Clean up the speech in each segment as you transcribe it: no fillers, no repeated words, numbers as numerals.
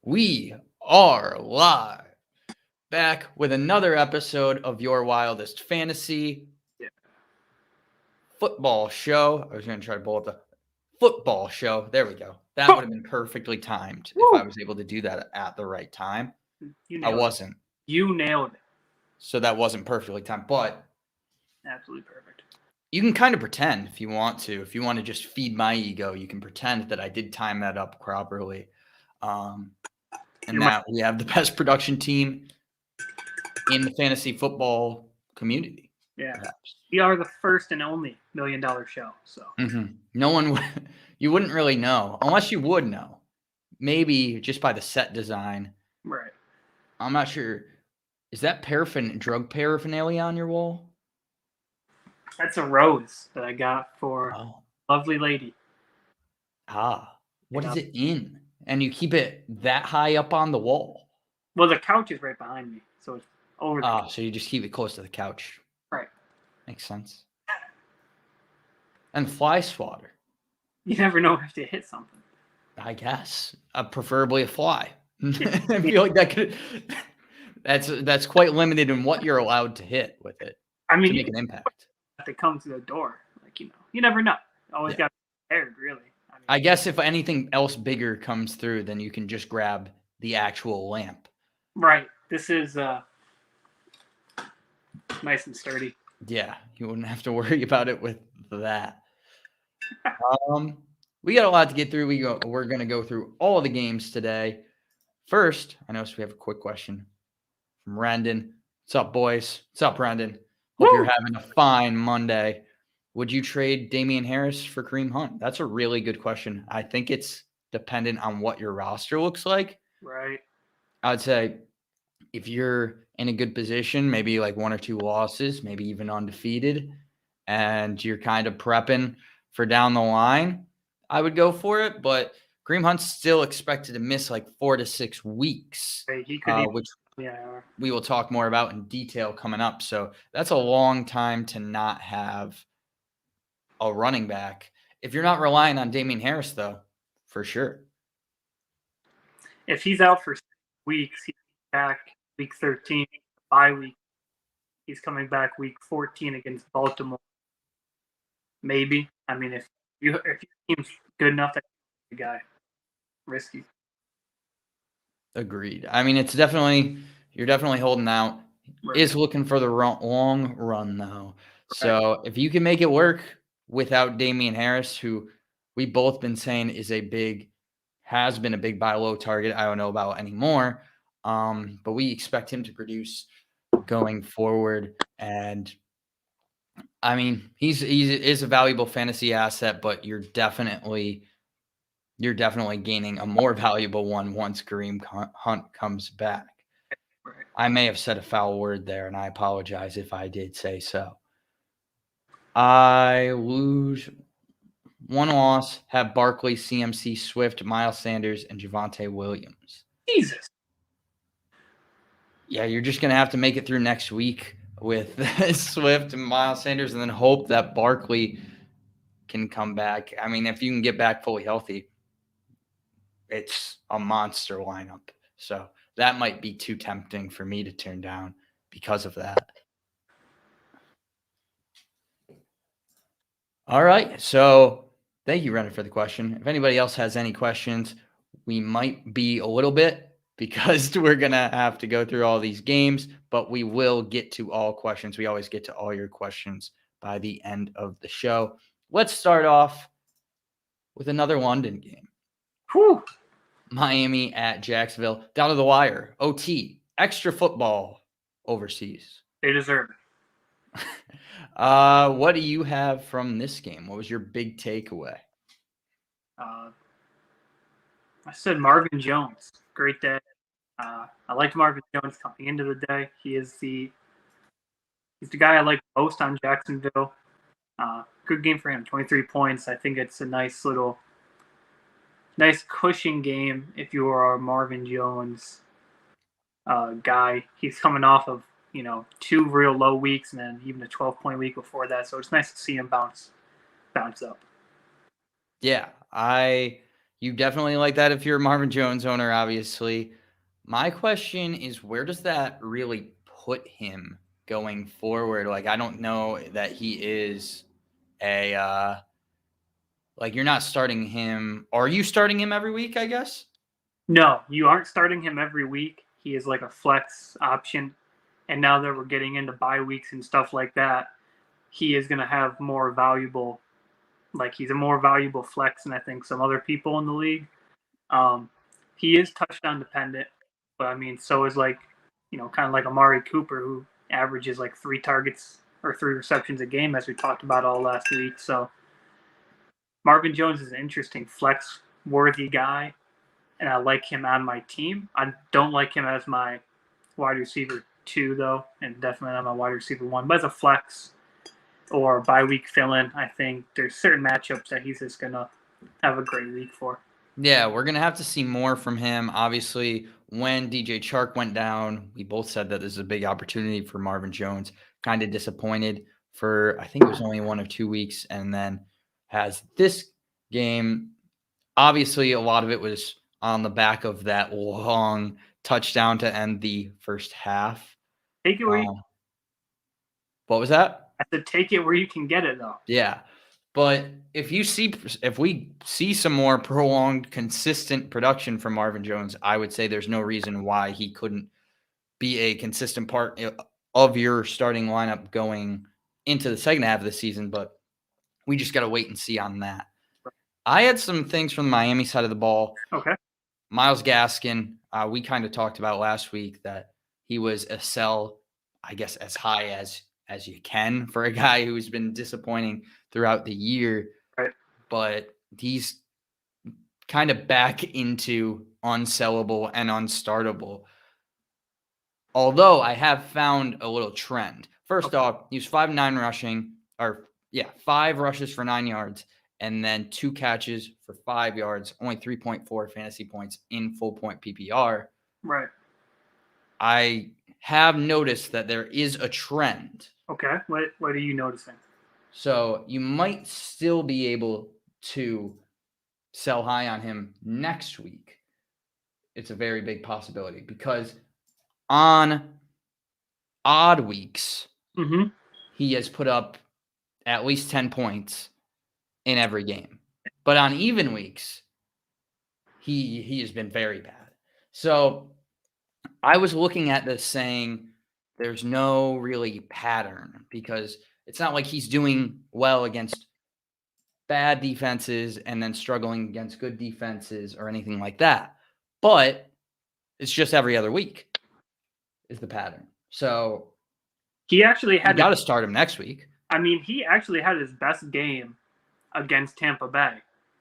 We are live, back with another episode of Your Wildest Fantasy Yeah. Football Show. I was going to try to pull up the football show. There we go. That would have been perfectly timed if I was able to do that at the right time. You I nailed it. wasn't, You nailed it. so that wasn't perfectly timed. But Absolutely perfect. you can kind of pretend if you want to. If you want to just feed my ego, you can pretend that I did time that up properly. And that we have the best production team in the fantasy football community. Yeah. Perhaps. We are the first and only $1 million show. So No one would, you wouldn't really know unless you would know. Maybe just by the set design. right. I'm not sure. Is that drug paraphernalia on your wall? That's a rose that I got for a lovely lady. What is it in? And you keep it that high up on the wall? Well, the couch is right behind me, so it's over the couch. So you just keep it close to the couch. Right. Makes sense. And fly swatter. You never know if to hit something. I guess. Preferably a fly. I feel like that could. That's quite limited in what you're allowed to hit with it. I mean, to make an impact. They come to the door, you never know. Always got to be prepared, really. I guess if anything else bigger comes through, then you can just grab the actual lamp. Right. This is nice and sturdy. Yeah, you wouldn't have to worry about it with that. We got a lot to get through. We're going to go through all of the games today. First, I noticed we have a quick question from Brandon. What's up, boys? What's up, Brandon? Hope you're having a fine Monday. Would you trade Damian Harris for Kareem Hunt? That's a really good question. I think it's dependent on what your roster looks like. Right. I'd say if you're in a good position, maybe like 1 or 2 losses, maybe even undefeated, and you're kind of prepping for down the line, I would go for it. But Kareem Hunt's still expected to miss like 4 to 6 weeks, he could which we will talk more about in detail coming up. So that's a long time to not have a running back. If you're not relying on Damian Harris, though, for sure. If he's out for 6 weeks, he's back week 13, bye week. He's coming back week 14 against Baltimore. Maybe. I mean, if your team's good enough, that's the guy. Risky. Agreed. I mean, you're definitely holding out. Right. Is looking for the long run, though. Right. So if you can make it work without Damian Harris, who we both been saying has been a big buy low target. I don't know about anymore. But we expect him to produce going forward. And I mean, he is a valuable fantasy asset, but you're definitely gaining a more valuable one once Kareem Hunt comes back. Right. I may have said a foul word there, and I apologize if I did say so. I lose 1 loss, have Barkley, CMC, Swift, Miles Sanders, and Javonte Williams. Jesus. Yeah, you're just going to have to make it through next week with Swift and Miles Sanders and then hope that Barkley can come back. I mean, if you can get back fully healthy, it's a monster lineup. So that might be too tempting for me to turn down because of that. All right. So thank you, Renner, for the question. If anybody else has any questions, we might be a little bit because we're going to have to go through all these games, but we will get to all questions. We always get to all your questions by the end of the show. Let's start off with another London game. Whew. Miami at Jacksonville, down to the wire, OT, extra football overseas. They deserve it. What do you have from this game? What was your big takeaway? I said Marvin Jones. Great day. I liked Marvin Jones coming into the day. He's the guy I like most on Jacksonville. Good game for him. 23 points. I think it's a nice cushion game if you are a Marvin Jones guy. He's coming off of 2 real low weeks and then even a 12-point week before that. So it's nice to see him bounce up. Yeah, You definitely like that if you're a Marvin Jones owner, obviously. My question is, where does that really put him going forward? Like, I don't know that he is a like you're not starting him. Are you starting him every week, I guess? No, you aren't starting him every week. He is like a flex option. And now that we're getting into bye weeks and stuff like that, he is going to have more valuable, like he's a more valuable flex than I think some other people in the league. Um, he is touchdown dependent, but I mean, so is like, kind of like Amari Cooper, who averages like 3 targets or 3 receptions a game, as we talked about all last week. So Marvin Jones is an interesting flex worthy guy, and I like him on my team. I don't like him as my wide receiver 2, though, and definitely not my wide receiver 1. But as a flex or bye week fill in, I think there's certain matchups that he's just going to have a great week for. Yeah, we're going to have to see more from him. Obviously, when DJ Chark went down, we both said that this is a big opportunity for Marvin Jones. Kind of disappointed for, I think it was only 1 or 2 weeks, and then has this game. Obviously, a lot of it was on the back of that long touchdown to end the first half. Take it where you. What was that? I said take it where you can get it, though. Yeah. But if we see some more prolonged, consistent production from Marvin Jones, I would say there's no reason why he couldn't be a consistent part of your starting lineup going into the second half of the season. But we just got to wait and see on that. I had some things from the Miami side of the ball. Okay. Myles Gaskin, we kind of talked about last week that he was a sell, I guess, as high as you can for a guy who's been disappointing throughout the year. Right. But he's kind of back into unsellable and unstartable. Although I have found a little trend. First off, he was 5-9 rushing, 5 rushes for 9 yards, and then 2 catches for 5 yards, only 3.4 fantasy points in full point PPR. Right. I have noticed that there is a trend. Okay. What are you noticing? So you might still be able to sell high on him next week. It's a very big possibility because on odd weeks, he has put up at least 10 points in every game. But on even weeks, he has been very bad. So I was looking at this saying there's no really pattern because it's not like he's doing well against bad defenses and then struggling against good defenses or anything like that. But it's just every other week is the pattern. So he actually had got to start him next week. I mean, he actually had his best game against Tampa Bay.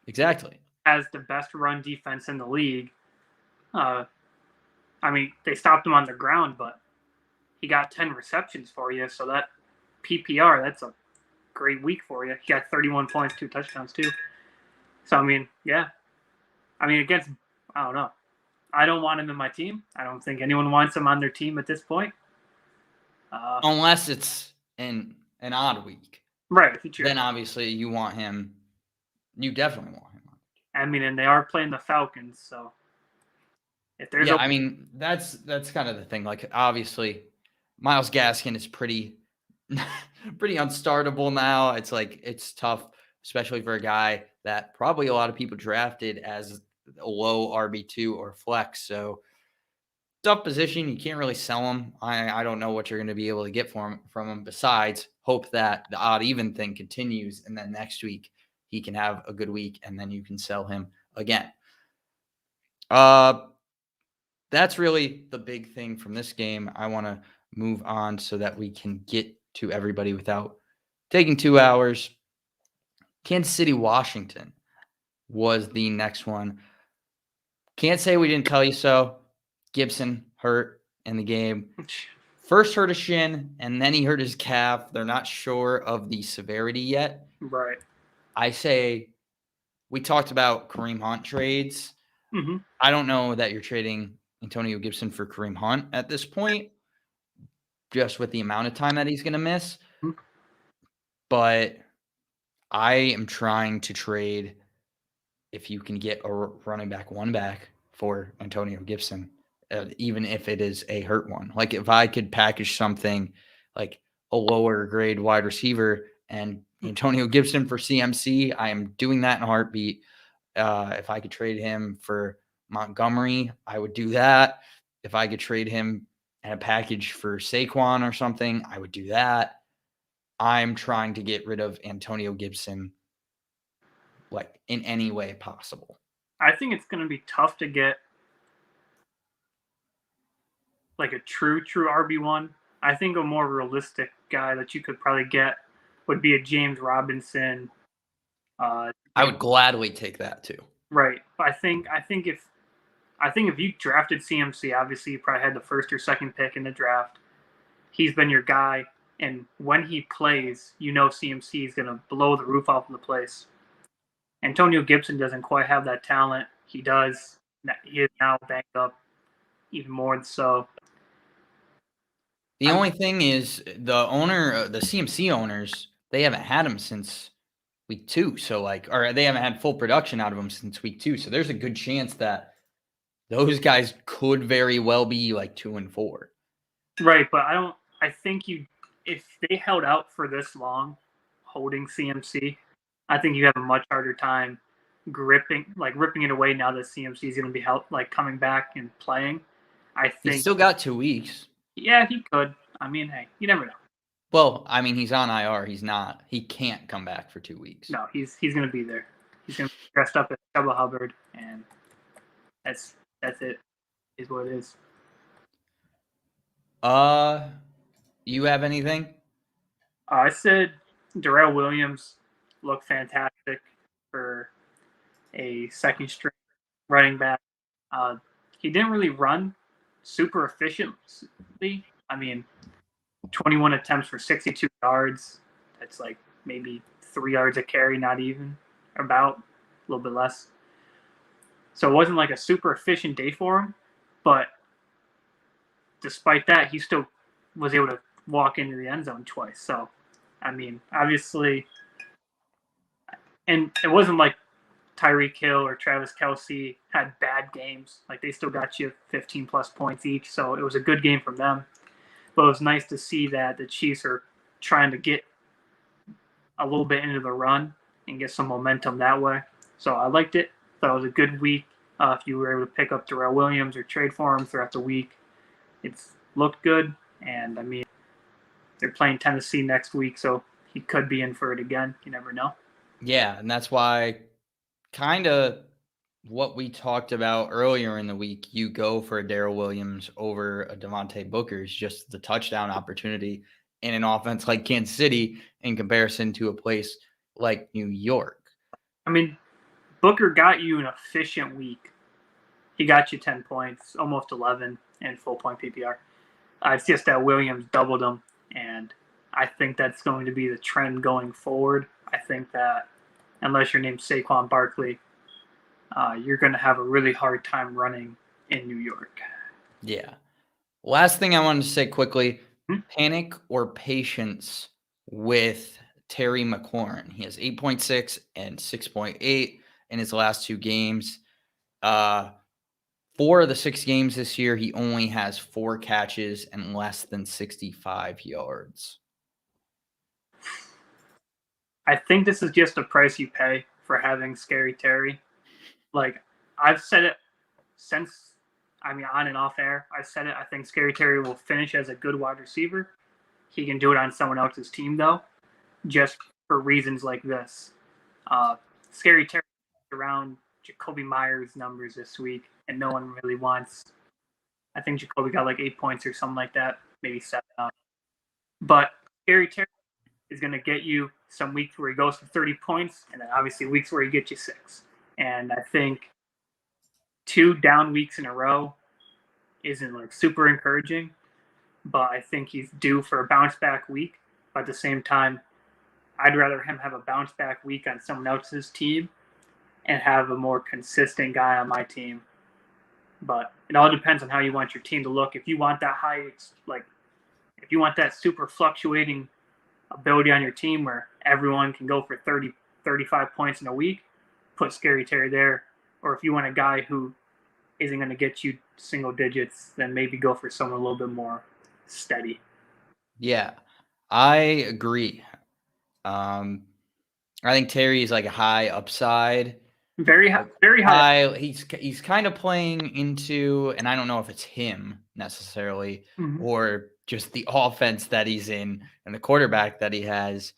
Exactly. As the best run defense in the league. I mean, they stopped him on the ground, but he got 10 receptions for you. So that PPR, that's a great week for you. He got 31 points, 2 touchdowns too. So, I mean, yeah. I mean, I don't know. I don't want him in my team. I don't think anyone wants him on their team at this point. Unless it's an odd week. Right. Then obviously you want him. You definitely want him. I mean, and they are playing the Falcons, so if there's I mean, that's kind of the thing. Like, obviously, Myles Gaskin is pretty unstartable now. It's like it's tough, especially for a guy that probably a lot of people drafted as a low RB2 or flex. So tough position. You can't really sell him. I don't know what you're going to be able to get from him besides hope that the odd even thing continues, and then next week he can have a good week, and then you can sell him again. That's really the big thing from this game. I want to move on so that we can get to everybody without taking 2 hours. Kansas City, Washington was the next one. Can't say we didn't tell you so. Gibson hurt in the game. First hurt a shin, and then he hurt his calf. They're not sure of the severity yet. Right. I say we talked about Kareem Hunt trades. Mm-hmm. I don't know that you're trading Antonio Gibson for Kareem Hunt at this point, just with the amount of time that he's going to miss. But I am trying to trade if you can get a running back one back for Antonio Gibson, even if it is a hurt one. Like if I could package something like a lower grade wide receiver and Antonio Gibson for CMC, I am doing that in a heartbeat. If I could trade him for Montgomery, I would do that. If I could trade him in a package for Saquon or something, I would do that. I'm trying to get rid of Antonio Gibson like in any way possible. I think it's going to be tough to get like a true RB1. I think a more realistic guy that you could probably get would be a James Robinson. I would gladly take that too. Right. I think if you drafted CMC, obviously you probably had the first or second pick in the draft. He's been your guy, and when he plays, you know CMC is going to blow the roof off of the place. Antonio Gibson doesn't quite have that talent. He does. He is now banged up even more so. The only thing is the CMC owners, they haven't had him since week 2. So or they haven't had full production out of him since week 2. So there's a good chance that those guys could very well be like 2 and 4. Right, but I think if they held out for this long holding CMC, I think you have a much harder time ripping it away now that CMC is going to be coming back and playing. I think he's still got 2 weeks. Yeah, he could. I mean, hey, you never know. Well, I mean, he's on IR. He can't come back for 2 weeks. No, he's going to be there. He's going to be dressed up as Chuba Hubbard, and that's it. Is what it is. You have anything? I said Darrell Williams looked fantastic for a second string running back. He didn't really run super efficiently. I mean, 21 attempts for 62 yards. That's like maybe 3 yards a carry, not even, about a little bit less. So it wasn't like a super efficient day for him, but despite that, he still was able to walk into the end zone twice. So, I mean, obviously, and it wasn't like Tyreek Hill or Travis Kelce had bad games. Like, they still got you 15-plus points each, so it was a good game from them. But it was nice to see that the Chiefs are trying to get a little bit into the run and get some momentum that way. So I liked it. Thought it was a good week. If you were able to pick up Darrell Williams or trade for him throughout the week, it's looked good. And, I mean, they're playing Tennessee next week, so he could be in for it again. You never know. Yeah, and that's why kind of what we talked about earlier in the week, you go for a Darrell Williams over a Devontae Booker is just the touchdown opportunity in an offense like Kansas City in comparison to a place like New York. I mean, Booker got you an efficient week. He got you 10 points, almost 11 in full-point PPR. It's just that Williams doubled him, and I think that's going to be the trend going forward. I think that unless you're named Saquon Barkley, you're going to have a really hard time running in New York. Yeah. Last thing I wanted to say quickly, panic or patience with Terry McLaurin. He has 8.6 and 6.8 in his last 2 games. 4 of the 6 games this year, he only has 4 catches and less than 65 yards. I think this is just the price you pay for having Scary Terry. Like, I've said it since, on and off air. I've said it. I think Scary Terry will finish as a good wide receiver. He can do it on someone else's team, though, just for reasons like this. Scary Terry around Jacoby Myers' numbers this week, and no one really wants. I think Jacoby got like 8 points or something like that, maybe 7. But Scary Terry is going to get you some weeks where he goes for 30 points, and then obviously weeks where he gets you 6. And I think 2 down weeks in a row isn't like super encouraging, but I think he's due for a bounce back week. But at the same time, I'd rather him have a bounce back week on someone else's team and have a more consistent guy on my team. But it all depends on how you want your team to look. If you want that if you want that super fluctuating ability on your team where everyone can go for 30, 35 points in a week, put Scary Terry there. Or if you want a guy who isn't going to get you single digits, then maybe go for someone a little bit more steady. Yeah, I agree. I think Terry is like a high upside. Very high, very high. He's kind of playing into, and I don't know if it's him necessarily or just the offense that he's in and the quarterback that he has.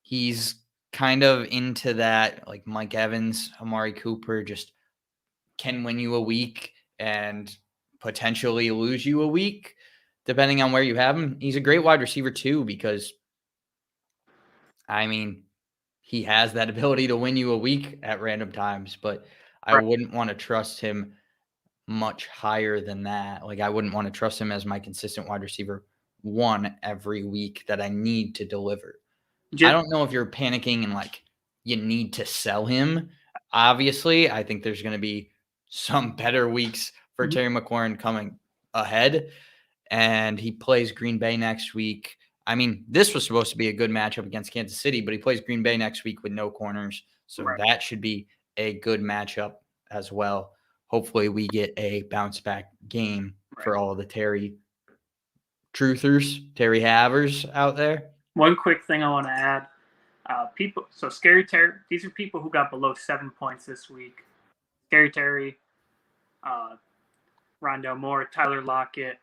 He's kind of into that, like Mike Evans, Amari Cooper, just can win you a week and potentially lose you a week, depending on where you have him. He's a great wide receiver too, because I mean, he has that ability to win you a week at random times, but I wouldn't want to trust him much higher than that. Like, I wouldn't want to trust him as my consistent wide receiver 1 every week that I need to deliver. I don't know if you're panicking and like you need to sell him. Obviously, I think there's going to be some better weeks for Terry McLaurin coming ahead, and he plays Green Bay next week. I mean, this was supposed to be a good matchup against Kansas City, but he plays Green Bay next week with no corners. So that should be a good matchup as well. Hopefully we get a bounce back game for all the Terry truthers, Terry havers out there. One quick thing I want to add. So Scary Terry, these are people who got below 7 points this week. Scary Terry, Rondell Moore, Tyler Lockett,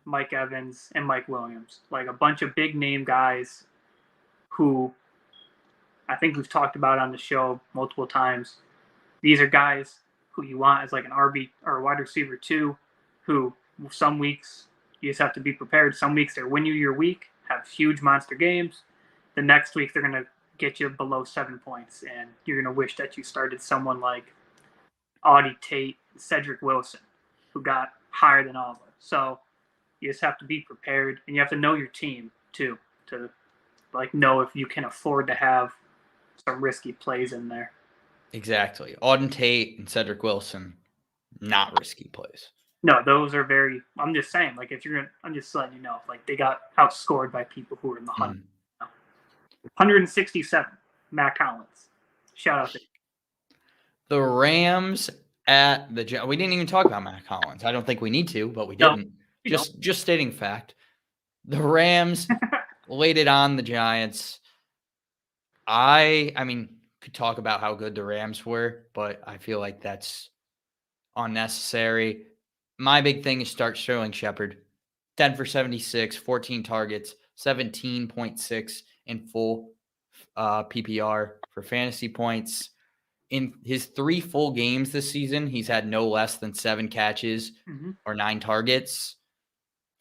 Mike Evans, and Mike Williams. Like a bunch of big name guys who I think we've talked about on the show multiple times. These are guys who you want as like an RB or a wide receiver 2, who some weeks you just have to be prepared. Some weeks they win you your week, have huge monster games. The next week they're going to get you below 7 points, and you're going to wish that you started someone like Audie Tate, Cedric Wilson, who got higher than all of them. So you just have to be prepared, and you have to know your team too, to like know if you can afford to have some risky plays in there. Exactly. Auden Tate and Cedric Wilson, not risky plays. No, those are very. I'm just saying, like if you're gonna, I'm just letting you know, like they got outscored by people who were in the 167. Matt Collins, shout out to the Rams at the. We didn't even talk about Matt Collins. I don't think we need to, but we didn't. No, just stating fact. The Rams laid it on the Giants. I mean, could talk about how good the Rams were, but I feel like that's unnecessary. My big thing is start Sterling Shepard. 10 for 76, 14 targets, 17.6 in full PPR for fantasy points. In his 3 full games this season, he's had no less than 7 catches or 9 targets.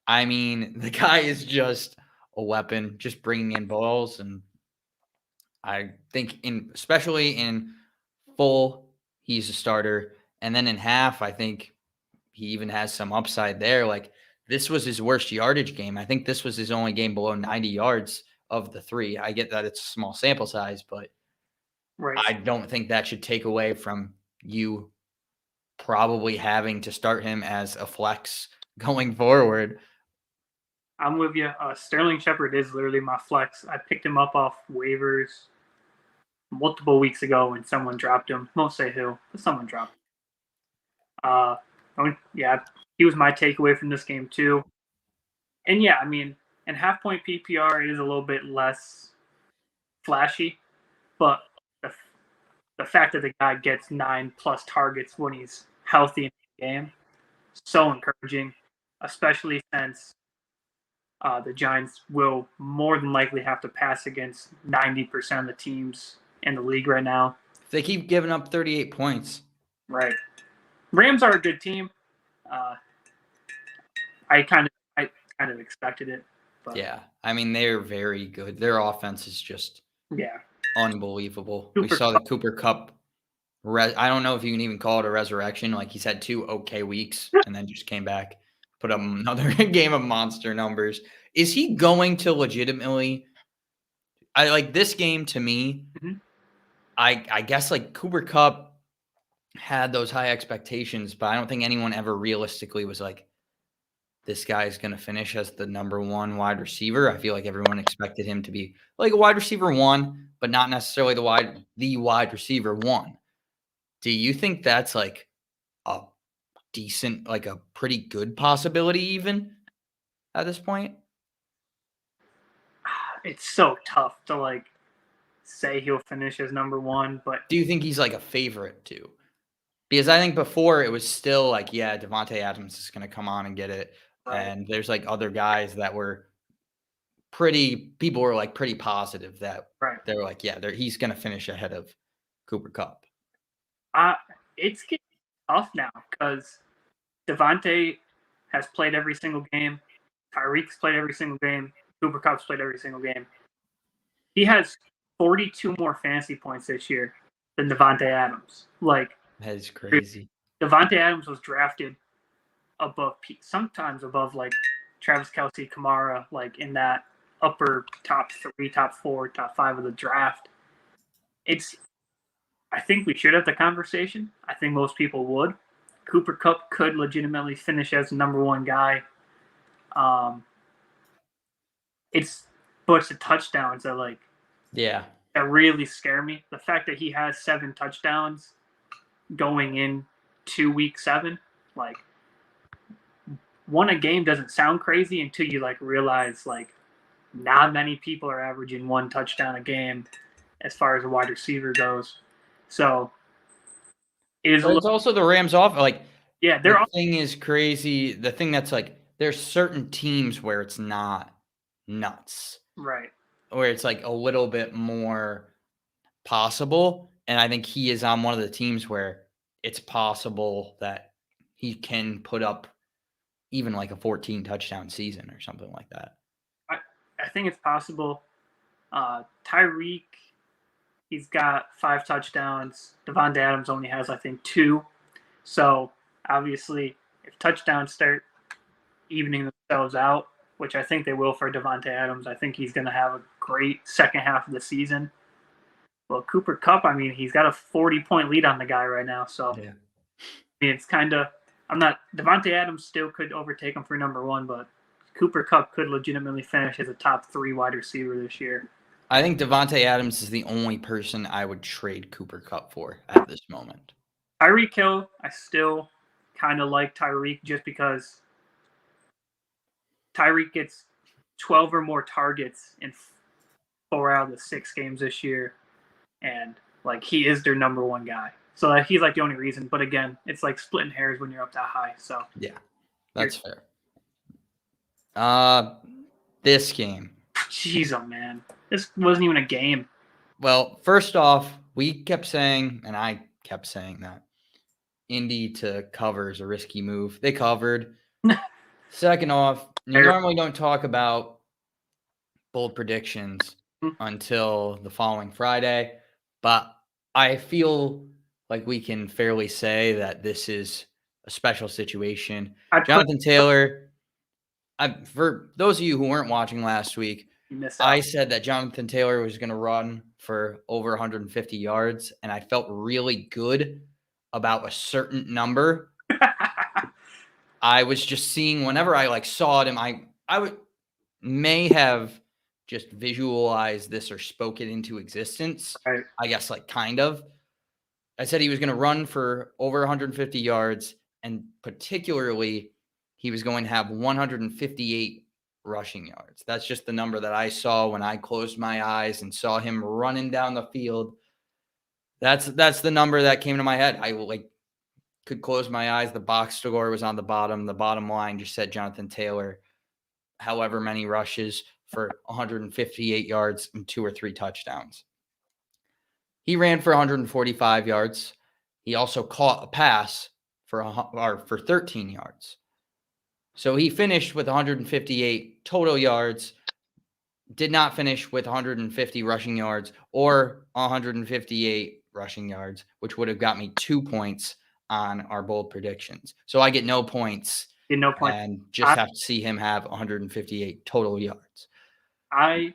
I mean, the guy is just a weapon, just bringing in balls. And I think especially in full, he's a starter. And then in half, I think he even has some upside there. Like, this was his worst yardage game. I think this was his only game below 90 yards of the 3. I get that it's a small sample size, but I don't think that should take away from you probably having to start him as a flex going forward. I'm with you. Sterling Shepard is literally my flex. I picked him up off waivers multiple weeks ago when someone dropped him. Won't say who, but someone dropped him. Yeah, he was my takeaway from this game too. And yeah, I mean, in half point PPR, it is a little bit less flashy, but the fact that the guy gets 9+ targets when he's healthy in the game, so encouraging, especially since the Giants will more than likely have to pass against 90% of the teams in the league right now. They keep giving up 38 points. Right. Rams are a good team. I kind of expected it. But yeah, I mean, they're very good. Their offense is just unbelievable. We saw the Cooper Kupp. I don't know if you can even call it a resurrection. Like, he's had 2 okay weeks and then just came back, put up another game of monster numbers. Is he going to legitimately – I like this game to me, I guess like Cooper Kupp had those high expectations, but I don't think anyone ever realistically was like, this guy's going to finish as the number 1 wide receiver. I feel like everyone expected him to be like a wide receiver 1, but not necessarily the wide receiver 1. Do you think that's like a decent, like a pretty good possibility even at this point? It's so tough to like say he'll finish as number one, but Do you think he's like a favorite too? Because I think before it was still like, yeah, Devontae Adams is going to come on and get it. right, And there's like other guys that were people were like pretty positive that right. they're like, yeah, he's going to finish ahead of Cooper Cup. It's getting tough now because Devontae has played every single game. Tyreek's played every single game. Cooper Cup's played every single game. He has 42 more fantasy points this year than Devontae Adams. Like, That is crazy. Devontae Adams was drafted sometimes above like Travis Kelce, Kamara, like in that upper top 3, top 4, top 5 of the draft. I think we should have the conversation. I think most people would. Cooper Cup could legitimately finish as the number one guy. It's the touchdowns that that really scare me. The fact that he has 7 touchdowns going into week 7, like one a game doesn't sound crazy until you like realize like not many people are averaging 1 touchdown a game as far as a wide receiver goes. So it's also the Rams off. Like, yeah, the thing is crazy. The thing that's like, there's certain teams where it's not nuts, right? where it's like a little bit more possible. And I think he is on one of the teams where it's possible that he can put up even like a 14 touchdown season or something like that. I think it's possible. Tyreek, he's got 5 touchdowns. Devontae Adams only has, I think, 2. So obviously, if touchdowns start evening themselves out, which I think they will for Devontae Adams, I think he's going to have a great second half of the season. Well, Cooper Cup, I mean, he's got a 40-point lead on the guy right now. So yeah. I mean, it's kind of Devontae Adams still could overtake him for number 1, but Cooper Cup could legitimately finish as a top 3 wide receiver this year. I think Devontae Adams is the only person I would trade Cooper Cup for at this moment. Tyreek Hill, I still kind of like Tyreek just because Tyreek gets 12 or more targets in 4 out of the 6 games this year, and like he is their number 1 guy. So he's like the only reason. But again, it's like splitting hairs when you're up that high. So yeah, that's fair. This game. Jeez, oh man, this wasn't even a game. Well, first off, we kept saying, and I kept saying that Indy to cover is a risky move. They covered. Second off, you normally don't talk about bold predictions until the following Friday, but I feel like we can fairly say that this is a special situation. Jonathan Taylor, for those of you who weren't watching last week, I said that Jonathan Taylor was going to run for over 150 yards, and I felt really good about a certain number. I was just seeing whenever I saw him, I may have just visualized this or spoke it into existence. Right. I guess kind of. I said he was going to run for over 150 yards, and particularly he was going to have 158 rushing yards. That's just the number that I saw when I closed my eyes and saw him running down the field. That's the number that came to my head. I could close my eyes. The box score was on the bottom. The bottom line just said Jonathan Taylor, however many rushes for 158 yards and 2 or 3 touchdowns. He ran for 145 yards. He also caught a pass for 13 yards. So he finished with 158 total yards, did not finish with 150 rushing yards or 158 rushing yards, which would have got me 2 points on our bold predictions. So I get no points. And just have to see him have 158 total yards. I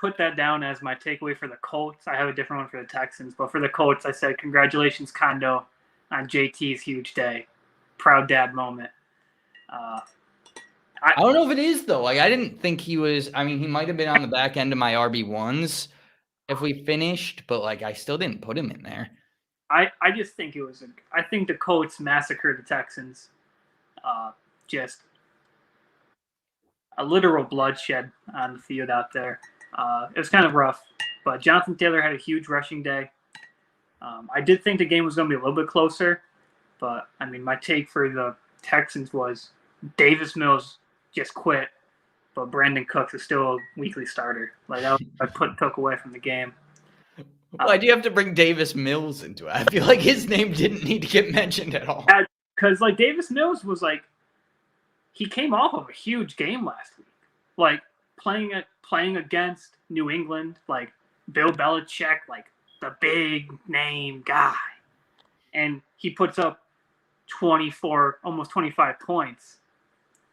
put that down as my takeaway for the Colts. I have a different one for the Texans, but for the Colts, I said, congratulations, Kondo, on JT's huge day. Proud dad moment. I don't know if it is, though. I didn't think he was. I mean, he might have been on the back end of my RB1s if we finished, but I still didn't put him in there. I just think I think the Colts massacred the Texans. Just a literal bloodshed on the field out there. It was kind of rough, but Jonathan Taylor had a huge rushing day. I did think the game was going to be a little bit closer, but I mean, my take for the Texans was Davis Mills just quit, but Brandon Cooks is still a weekly starter. Like I put Cook away from the game. Why do you have to bring Davis Mills into it? I feel like his name didn't need to get mentioned at all. Because like Davis Mills was like, he came off of a huge game last week, like playing against New England, like Bill Belichick, like the big name guy, and he puts up 24, almost 25 points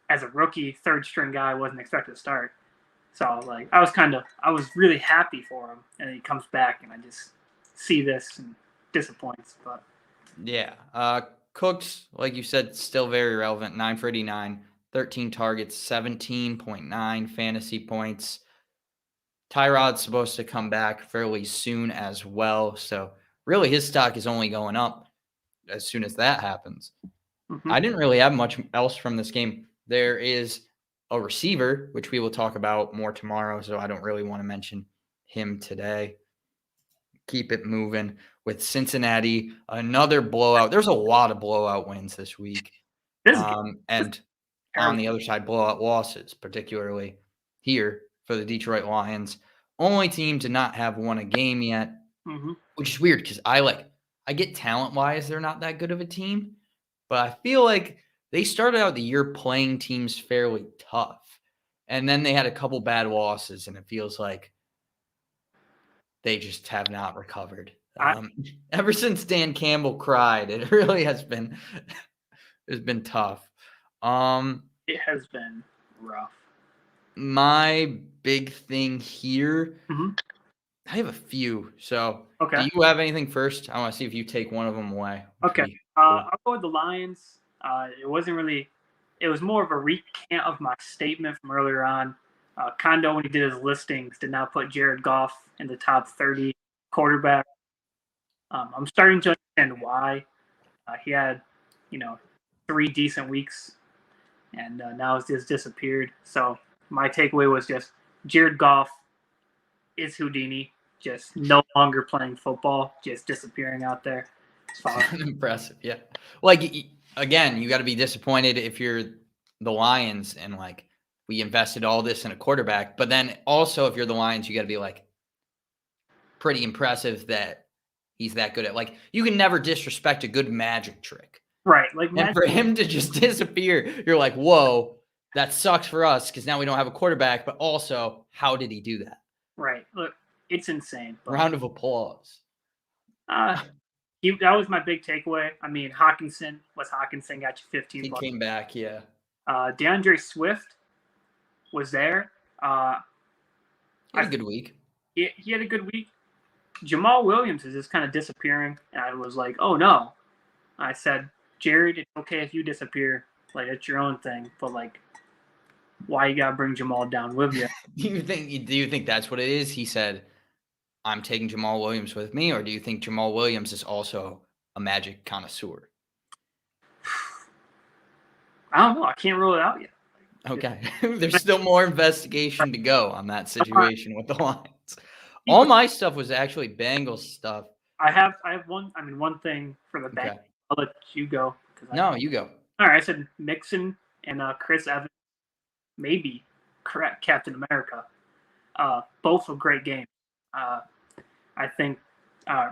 as a rookie, third string guy, wasn't expected to start. So like I was really happy for him, and he comes back, and I just see this and disappoints. But yeah, Cooks, like you said, still very relevant. 9 for 89, 13 targets, 17.9 fantasy points. Tyrod's supposed to come back fairly soon as well, so really his stock is only going up as soon as that happens. I didn't really have much else from this game. There is a receiver, which we will talk about more tomorrow, so I don't really want to mention him today. Keep it moving with Cincinnati. Another blowout. There's a lot of blowout wins this week. And on the other side, blowout losses, particularly here for the Detroit Lions. Only team to not have won a game yet, which is weird because I get talent-wise they're not that good of a team, but I feel like they started out the year playing teams fairly tough, and then they had a couple bad losses, and it feels like they just have not recovered. Ever since Dan Campbell cried, it really has been tough. It has been rough. My big thing here, I have a few. So, okay. Do you have anything first? I want to see if you take one of them away. Okay. I'll go with the Lions. It wasn't really. It was more of a recant of my statement from earlier on. Kondo, when he did his listings, did not put Jared Goff in the top 30 quarterback. I'm starting to understand why. He had, 3 decent weeks, and now it's just disappeared. So my takeaway was just Jared Goff is Houdini, just no longer playing football, just disappearing out there. Impressive, yeah. Like, again, you got to be disappointed if you're the Lions and, like, we invested all this in a quarterback. But then also if you're the Lions, you got to be, like, pretty impressive that he's that good at, like, you can never disrespect a good magic trick. Right. And for him to just disappear, you're like, whoa, that sucks for us because now we don't have a quarterback. But also, how did he do that? Right. Look, it's insane. Round of applause. That was my big takeaway. I mean, Hopkinson got you 15 He bucks. came back, yeah. DeAndre Swift was there. He had a good week. He had a good week. Jamal Williams is just kind of disappearing. And I was like, oh, no. I said, Jared, it's okay if you disappear. Like, it's your own thing. But, like, why you got to bring Jamal down with you? Do you think that's what it is? He said, I'm taking Jamal Williams with me, or do you think Jamal Williams is also a magic connoisseur? I don't know. I can't rule it out yet. Okay. There's still more investigation to go on that situation with the Lions. All my stuff was actually Bengals stuff. I have one thing for the Bengals. Okay. I'll let you go. No, you go. All right. I said Mixon and Chris Evans, maybe Captain America. Both a great game. I think I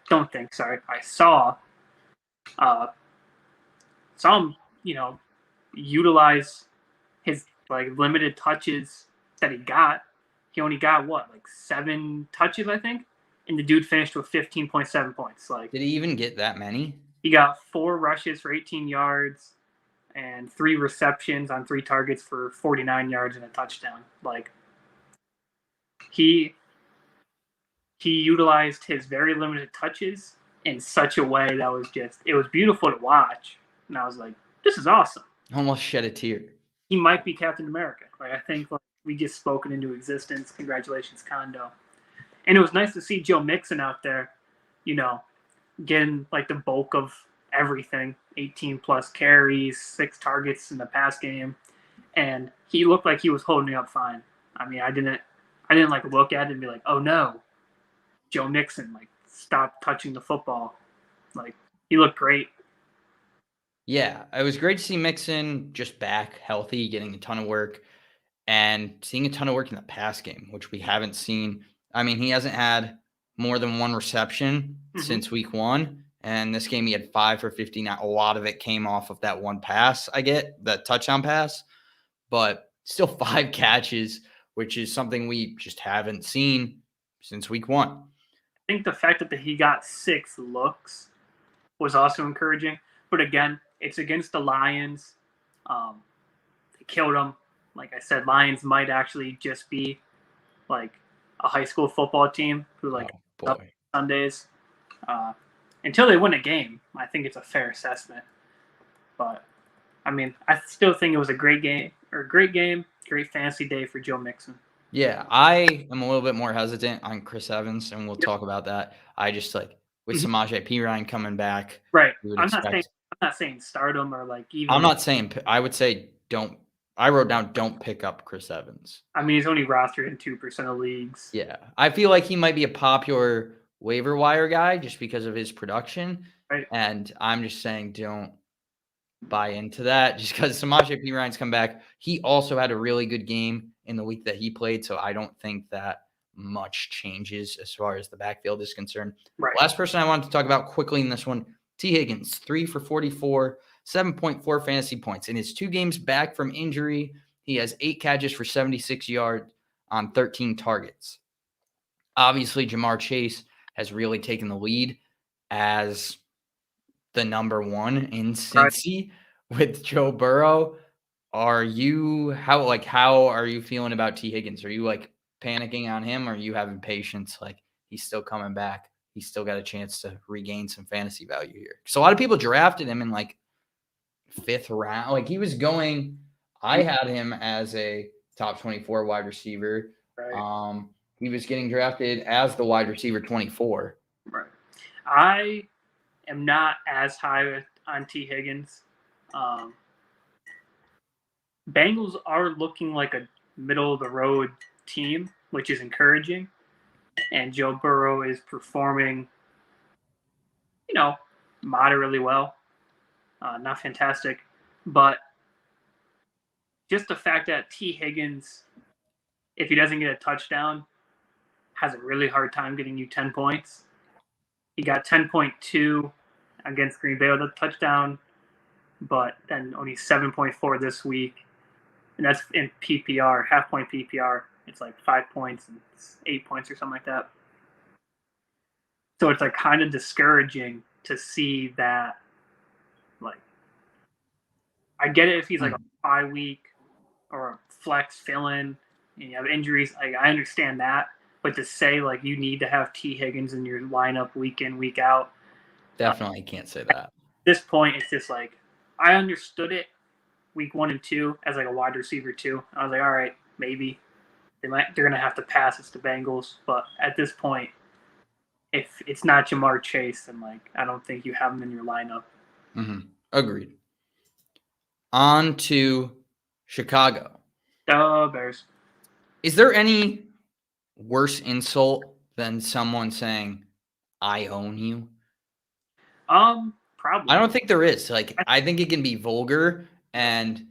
don't think. Sorry, I saw him. Utilize his limited touches that he got. He only got 7 touches, I think, and the dude finished with 15.7 points. Did he even get that many? He got 4 rushes for 18 yards and 3 receptions on 3 targets for 49 yards and a touchdown. He utilized his very limited touches in such a way that it was beautiful to watch. And I was like, this is awesome. Almost shed a tear. He might be Captain America. I think we just spoken into existence. Congratulations, Kondo. And it was nice to see Joe Mixon out there, getting like the bulk of everything, 18 plus carries, 6 targets in the pass game, and he looked like he was holding up fine. I mean, I didn't like look at it and be like, oh no, Joe Mixon, like stop touching the football. Like he looked great. Yeah, it was great to see Mixon just back healthy, getting a ton of work, and seeing a ton of work in the pass game, which we haven't seen. I mean, he hasn't had more than one reception since week 1. And this game, he had 5 for 50. Now, a lot of it came off of that one pass. I get that touchdown pass, but still 5 catches, which is something we just haven't seen since week 1. I think the fact that he got 6 looks was also encouraging. But again, it's against the Lions. They killed them. Like I said, Lions might actually just be like a high school football team who like up Sundays. Until they win a game, I think it's a fair assessment. But I mean, I still think it was a great game, great fantasy day for Joe Mixon. Yeah, I am a little bit more hesitant on Chris Evans, and we'll talk about that. I just like with Samaje Perine coming back. Right. I'm not saying start him or like even. I'm not saying. I would say don't. I wrote down don't pick up Chris Evans. I mean, he's only rostered in 2% of leagues. Yeah, I feel like he might be a popular waiver wire guy just because of his production. Right. And I'm just saying don't buy into that just because Samaje Perine's come back. He also had a really good game in the week that he played, so I don't think that much changes as far as the backfield is concerned. Right. Last person I wanted to talk about quickly in this one, T. Higgins, 3 for 44, 7.4 fantasy points. In his 2 games back from injury, he has 8 catches for 76 yards on 13 targets. Obviously, Jamar Chase has really taken the lead as the number 1 in Cincy with Joe Burrow. How are you feeling about T. Higgins? Are you like panicking on him, or are you having patience? Like he's still coming back. He's still got a chance to regain some fantasy value here. So a lot of people drafted him in like 5th round. Like he was going, I had him as a top 24 wide receiver. Right. He was getting drafted as the wide receiver 24. Right. I am not as high on T. Higgins. Bengals are looking like a middle-of-the-road team, which is encouraging. And Joe Burrow is performing, moderately well. Not fantastic. But just the fact that T. Higgins, if he doesn't get a touchdown, has a really hard time getting you 10 points. He got 10.2 against Green Bay with a touchdown, but then only 7.4 this week. And that's in PPR, half-point PPR. It's like 5 points and 8 points or something like that. So it's like kind of discouraging to see that. Like, I get it if he's like a bye week or a flex fill-in and you have injuries. Like, I understand that. But to say, like, you need to have T. Higgins in your lineup week in, week out. Definitely can't say that. At this point, it's just like, I understood it week 1 and 2 as like a wide receiver too. I was like, all right, maybe they're going to have to pass us to Bengals. But at this point, if it's not Jamar Chase, then like, I don't think you have him in your lineup. Agreed. On to Chicago. Bears. Is there any worse insult than someone saying, I own you? Probably. I don't think there is. Like, I think it can be vulgar. And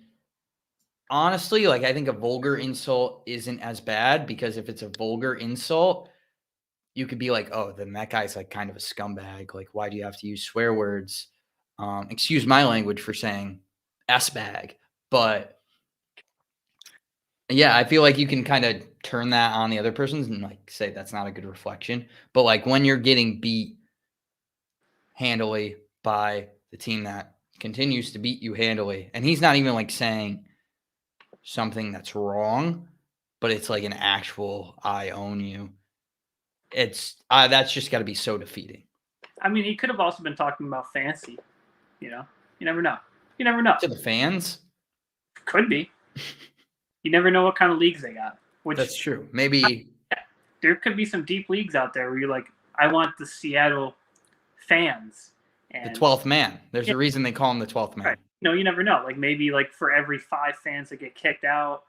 honestly, like, I think a vulgar insult isn't as bad because if it's a vulgar insult, you could be like, oh, then that guy's like kind of a scumbag. Like, why do you have to use swear words? Excuse my language for saying S-bag. But yeah, I feel like you can kind of turn that on the other person's and like say that's not a good reflection. But like when you're getting beat handily by the team that continues to beat you handily, and he's not even like saying something that's wrong, but it's like an actual I own you. It's that's just got to be so defeating. I mean, he could have also been talking about fantasy. You never know. You never know. To the fans, could be. You never know what kind of leagues they got. That's true. Maybe there could be some deep leagues out there where you're like, I want the Seattle fans. The And 12th man. There's a reason they call him the 12th man. right. You never know. Like maybe like for every 5 fans that get kicked out,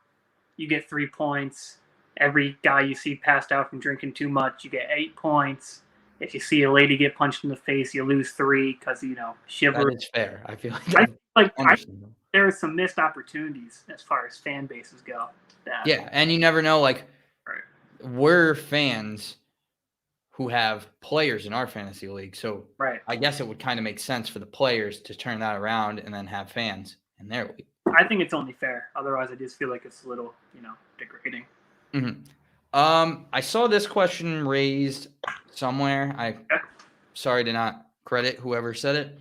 you get 3 points. Every guy you see passed out from drinking too much, you get 8 points. If you see a lady get punched in the face, you lose 3 because shiver. That is fair. I feel like I that's understandable. there are some missed opportunities as far as fan bases go. Yeah, and you never know. Like, Right. we're fans who have players in our fantasy league, so Right. I guess it would kind of make sense for the players to turn that around and then have fans in their league. I think it's only fair. Otherwise, I just feel like it's a little, degrading. I saw this question raised somewhere. Sorry to not credit whoever said it.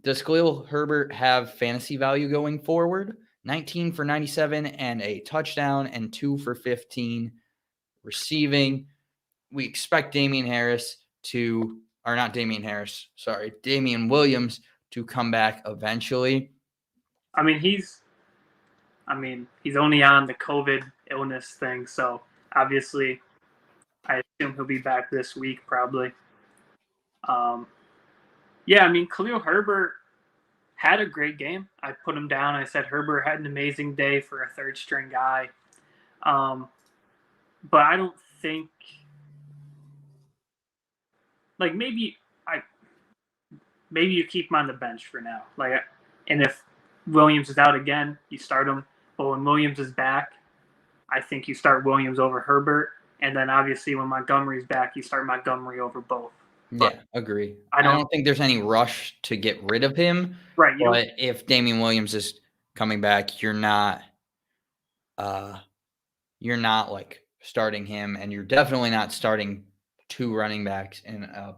Does Khalil Herbert have fantasy value going forward? 19 for 97 and a touchdown and 2 for 15 receiving. We expect Damian Williams to come back eventually. I mean, he's only on the COVID illness thing, so obviously I assume he'll be back this week probably. Yeah, I mean, Khalil Herbert had a great game. I put him down. I said Herbert had an amazing day for a third string guy. But I don't think maybe you keep him on the bench for now. And if Williams is out again, you start him. But when Williams is back, I think you start Williams over Herbert. And then obviously when Montgomery's back, you start Montgomery over both. Yeah, agree. I don't think there's any rush to get rid of him. Right. But if Damian Williams is coming back, you're not like starting him, and you're definitely not starting 2 running backs in a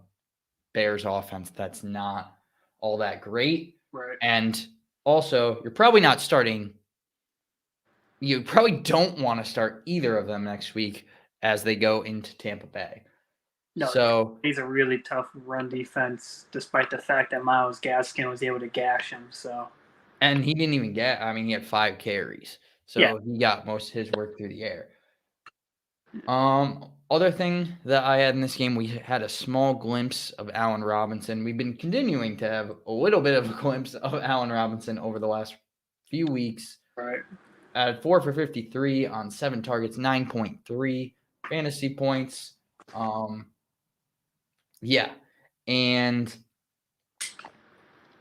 Bears offense that's not all that great. Right. And also, you probably don't want to start either of them next week as they go into Tampa Bay. No, so he's a really tough run defense, despite the fact that Myles Gaskin was able to gash him. So, and he didn't even get. I mean, he had 5 carries, so he got most of his work through the air. Other thing that I had in this game, we had a small glimpse of Allen Robinson. We've been continuing to have a little bit of a glimpse of Allen Robinson over the last few weeks. Right. At 4 for 53 on 7 targets, 9.3 fantasy points. Yeah. And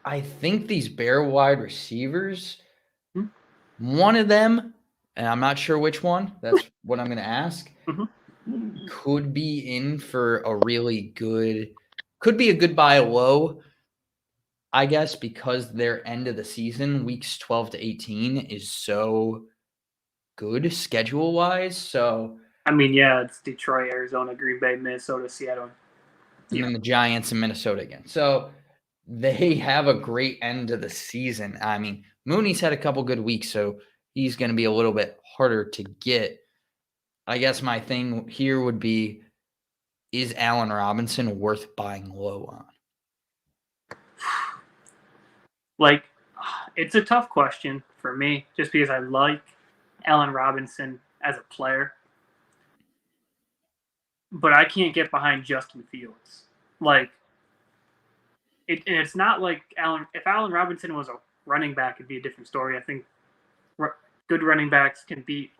I think these Bear wide receivers, one of them, and I'm not sure which one, that's what I'm going to ask, could be in for a really good, could be a good buy low, I guess, because their end of the season, weeks 12 to 18, is so good schedule-wise. So, I mean, yeah, it's Detroit, Arizona, Green Bay, Minnesota, Seattle. And then the Giants and Minnesota again. So they have a great end of the season. I mean, Mooney's had a couple good weeks, so he's going to be a little bit harder to get. I guess my thing here would be, is Allen Robinson worth buying low on? It's a tough question for me, just because I like Allen Robinson as a player. But I can't get behind Justin Fields. It's not like if Allen Robinson was a running back, it'd be a different story. I think good running backs can beat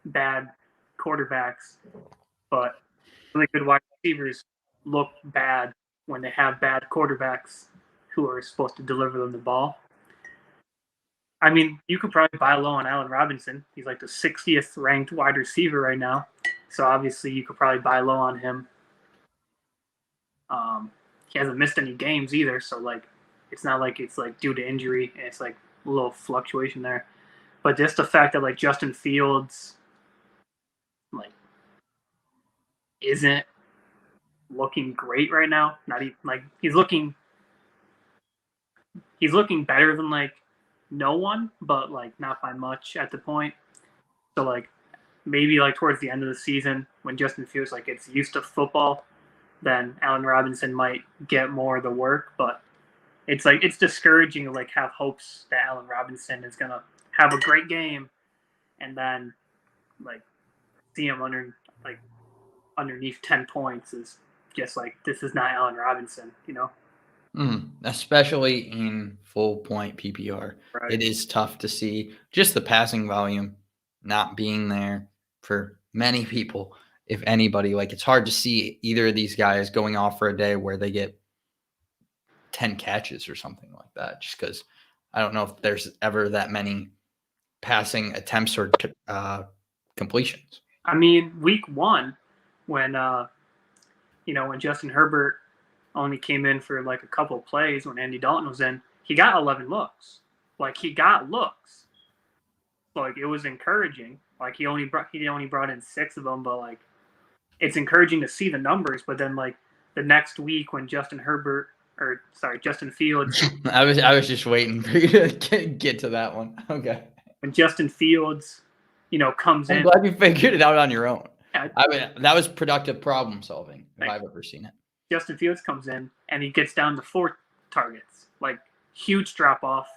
bad quarterbacks, but really good wide receivers look bad when they have bad quarterbacks who are supposed to deliver them the ball. I mean, you could probably buy low on Allen Robinson. He's like the 60th ranked wide receiver right now. So obviously you could probably buy low on him. He hasn't missed any games either. So it's not like it's due to injury. And it's a little fluctuation there. But just the fact that Justin Fields isn't looking great right now. Not even he's looking better than no one, but not by much at the point. So maybe towards the end of the season when Justin Fields gets used to football, then Allen Robinson might get more of the work. But it's discouraging to have hopes that Allen Robinson is gonna have a great game, and then see him underneath 10 points is just like, this is not Allen Robinson, Especially in full point PPR. Right. It is tough to see just the passing volume not being there for many people, if anybody. Like, it's hard to see either of these guys going off for a day where they get 10 catches or something like that, just because I don't know if there's ever that many passing attempts or completions. I mean, week 1, when when Justin Herbert only came in for like a couple of plays when Andy Dalton was in, he got 11 looks. Like, he got looks. Like, it was encouraging. Like, he only brought in 6 of them, but like, it's encouraging to see the numbers. But then like the next week when Justin Fields. I was just waiting for you to get to that one. Okay. When Justin Fields, comes in. I'm glad you figured it out on your own. I mean, that was productive problem solving if I've ever seen it. Justin Fields comes in and he gets down to 4 targets, like huge drop off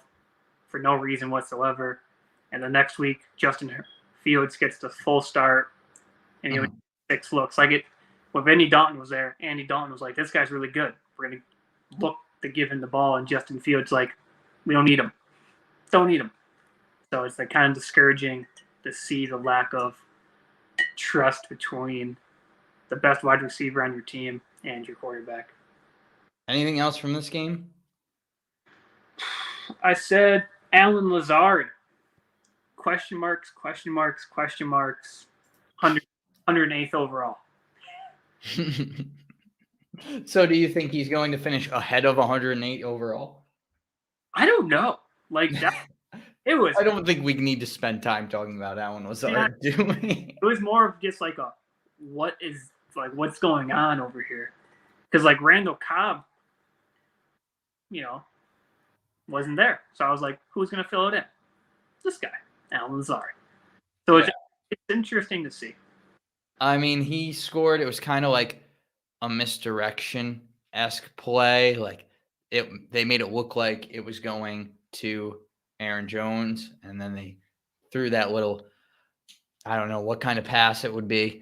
for no reason whatsoever. And the next week, Justin Fields gets the full start and he 6 looks. Like it, when Andy Dalton was there, Andy Dalton was like, this guy's really good. We're going to look to give him the ball. And Justin Fields, like, we don't need him. Don't need him. So it's like kind of discouraging to see the lack of trust between the best wide receiver on your team and your quarterback. Anything else from this game? I said Allen Lazard. Question marks. 108th overall. So do you think he's going to finish ahead of 108 overall? I don't know. Like that. It was. I don't think we need to spend time talking about Allen Lazard, do we? It was more of just like what's going on over here? Because like Randall Cobb, wasn't there. So I was like, who's going to fill it in? This guy, Allen Lazard. So it's interesting to see. I mean, he scored. It was kind of like a misdirection-esque play. Like they made it look like it was going to Aaron Jones, and then they threw that little, I don't know what kind of pass it would be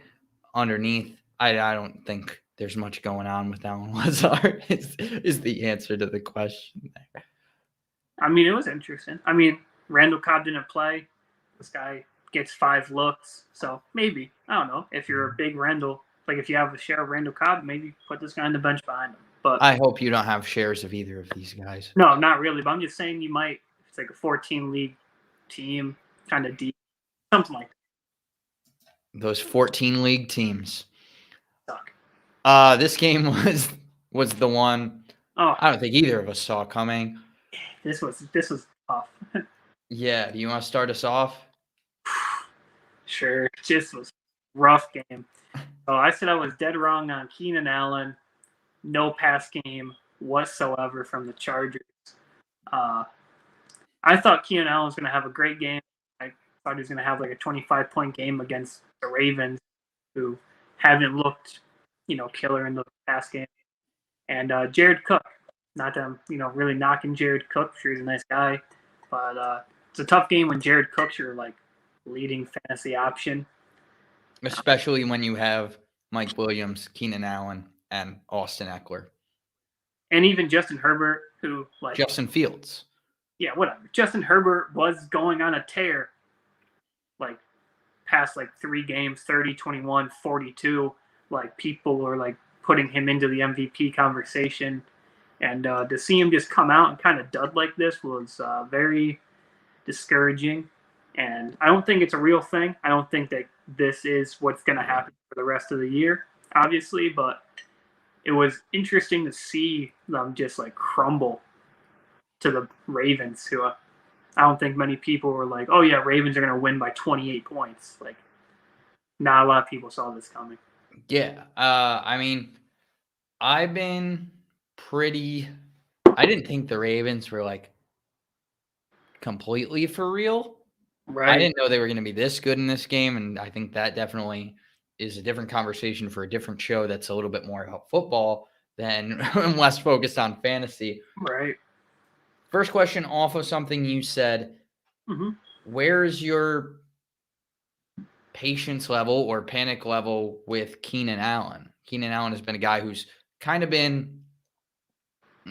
underneath. I don't think there's much going on with Allen Lazard is the answer to the question there. I mean, it was interesting. I mean, Randall Cobb didn't play. This guy gets 5 looks. So maybe, I don't know, if you're a big Randall, like if you have a share of Randall Cobb, maybe put this guy on the bench behind him. But I hope you don't have shares of either of these guys. No, not really. But I'm just saying you might. It's like a 14-league team, kind of deep, something like that. Those 14-league teams suck. This game was the one I don't think either of us saw coming. This was tough. Yeah. Do you want to start us off? Sure. This was a rough game. So I said I was dead wrong on Keenan Allen. No pass game whatsoever from the Chargers. I thought Keenan Allen was going to have a great game. I thought he was going to have like a 25-point game against the Ravens, who haven't looked, killer in the pass game. And Jared Cook, not that I'm, really knocking Jared Cook. Sure, he's a nice guy, but it's a tough game when Jared Cook's your like leading fantasy option, especially when you have Mike Williams, Keenan Allen, and Austin Eckler, and even Justin Herbert, who like Justin Fields. Yeah, whatever. Justin Herbert was going on a tear, like past like 3 games, 30, 21, 42. Like people were like putting him into the MVP conversation, and to see him just come out and kind of dud like this was very discouraging. And I don't think it's a real thing. I don't think that this is what's going to happen for the rest of the year, obviously, but it was interesting to see them just like crumble to the Ravens, who I don't think many people were like, oh yeah, Ravens are going to win by 28 points. Like, not a lot of people saw this coming. Yeah. I mean, I've been I didn't think the Ravens were like completely for real. Right. I didn't know they were going to be this good in this game. And I think that definitely is a different conversation for a different show that's a little bit more about football than less focused on fantasy. Right. First question off of something you said. Mm-hmm. Where's your patience level or panic level with Keenan Allen? Keenan Allen has been a guy who's kind of been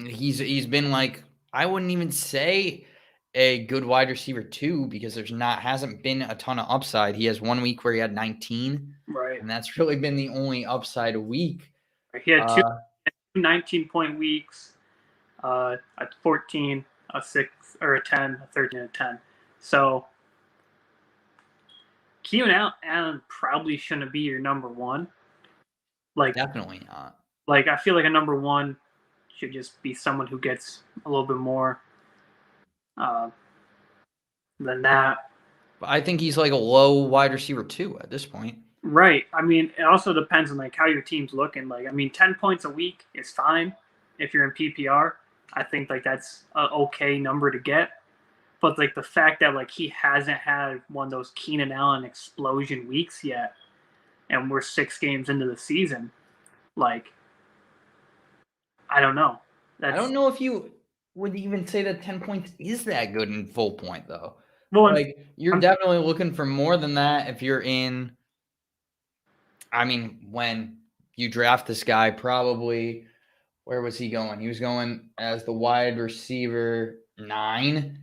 he's been like, I wouldn't even say a good wide receiver 2 because hasn't been a ton of upside. He has 1 week where he had 19, Right. and that's really been the only upside week. He had two 19-point weeks, a 14, a 6, or a 10, a 13, and a 10. So Keenan Allen probably shouldn't be your number one. Like, Definitely not. Like, I feel like a number one should just be someone who gets a little bit more than that. But I think he's like a low wide receiver 2 at this point. Right. I mean, it also depends on like how your team's looking. Like, I mean, 10 points a week is fine if you're in PPR. I think like that's an okay number to get. But like the fact that like he hasn't had one of those Keenan Allen explosion weeks yet, and we're 6 games into the season, like I don't know. I don't know if you would even say that 10 points is that good in full point, though. Well, like, you're definitely looking for more than that if you're in. I mean, when you draft this guy, probably, where was he going? He was going as the wide receiver 9.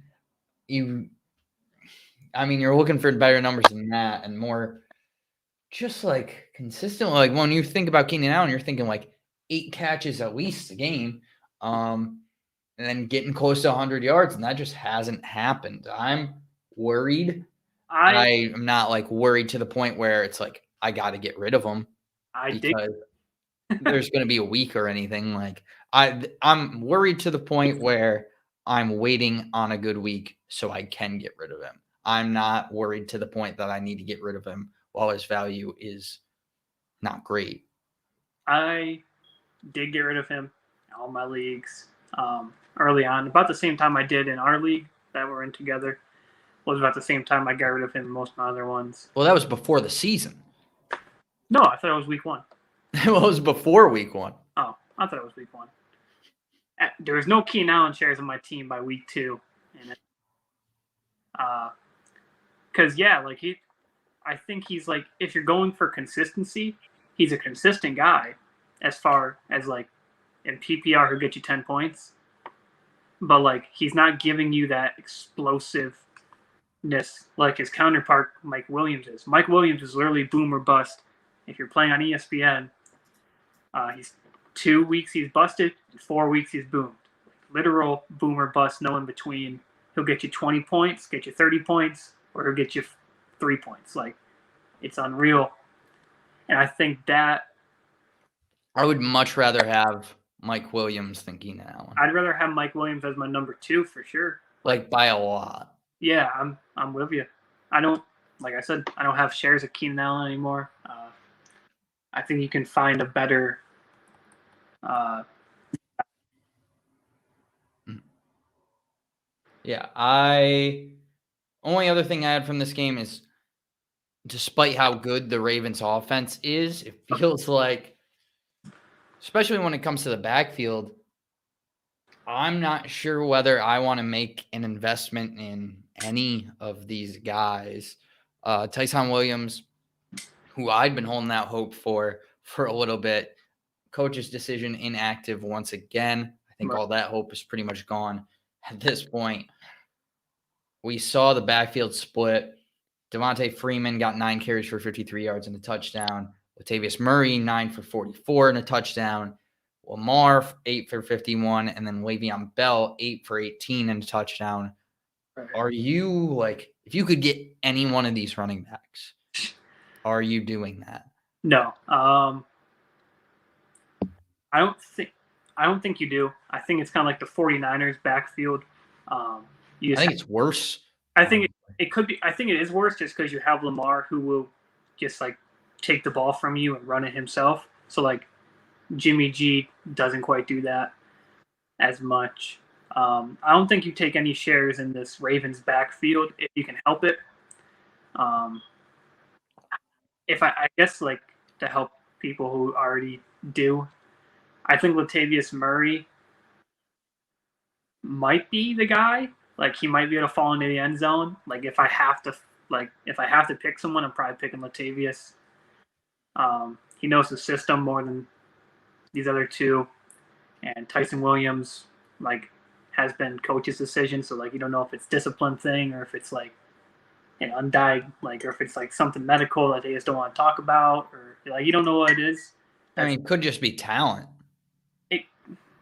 You're looking for better numbers than that and more just like consistent. Like when you think about Keenan Allen, you're thinking like 8 catches at least a game. And then getting close to 100 yards, and that just hasn't happened. I'm worried. I am not like worried to the point where it's like I got to get rid of him because there's going to be a week or anything. Like I'm worried to the point where I'm waiting on a good week so I can get rid of him. I'm not worried to the point that I need to get rid of him while his value is not great. I did get rid of him in all my leagues early on. About the same time I did in our league that we're in together. Was about the same time I got rid of him in most of my other ones. Well, that was before the season. No, I thought it was week 1. It was before week 1. Oh, I thought it was week 1. There was no Keenan Allen shares on my team by week 2. Because, I think he's like, if you're going for consistency, he's a consistent guy as far as like in PPR who get you 10 points. But like, he's not giving you that explosiveness like his counterpart, Mike Williams, is. Mike Williams is literally boom or bust. If you're playing on ESPN, he's 2 weeks he's busted, 4 weeks he's boomed. Literal boom or bust, no in between. He'll get you 20 points, get you 30 points, or he'll get you 3 points. Like, it's unreal. And I think that I would much rather have Mike Williams than Keenan Allen. I'd rather have Mike Williams as my number 2 for sure. Like by a lot. Yeah, I'm with you. I don't, like I said, I don't have shares of Keenan Allen anymore. I think you can find a better. Only other thing I had from this game is, despite how good the Ravens offense is, it feels like, especially when it comes to the backfield, I'm not sure whether I want to make an investment in any of these guys. Tyson Williams, who I'd been holding out hope for a little bit, coach's decision inactive once again. I think all that hope is pretty much gone at this point. We saw the backfield split. Devontae Freeman got 9 carries for 53 yards and a touchdown. Latavius Murray, 9 for 44 and a touchdown. Lamar, 8 for 51. And then Le'Veon Bell, 8 for 18 and a touchdown. Right. Are you, like, if you could get any one of these running backs, are you doing that? No. I don't think you do. I think it's kind of like the 49ers backfield. I think it's worse. I think it could be. I think it is worse just because you have Lamar, who will just like take the ball from you and run it himself. So like Jimmy G doesn't quite do that as much. I don't think you take any shares in this Ravens backfield if you can help it. If I guess like to help people who already do, I think Latavius Murray might be the guy. Like, he might be able to fall into the end zone. Like, if I have to pick someone, I'm probably picking Latavius. he knows the system more than these other two. And Tyson Williams, like, has been coach's decision. So, like, you don't know if it's discipline thing or if it's like an undiagnosed, like, or if it's like something medical that they just don't want to talk about, or like, you don't know what it is. I mean, it could just be talent It,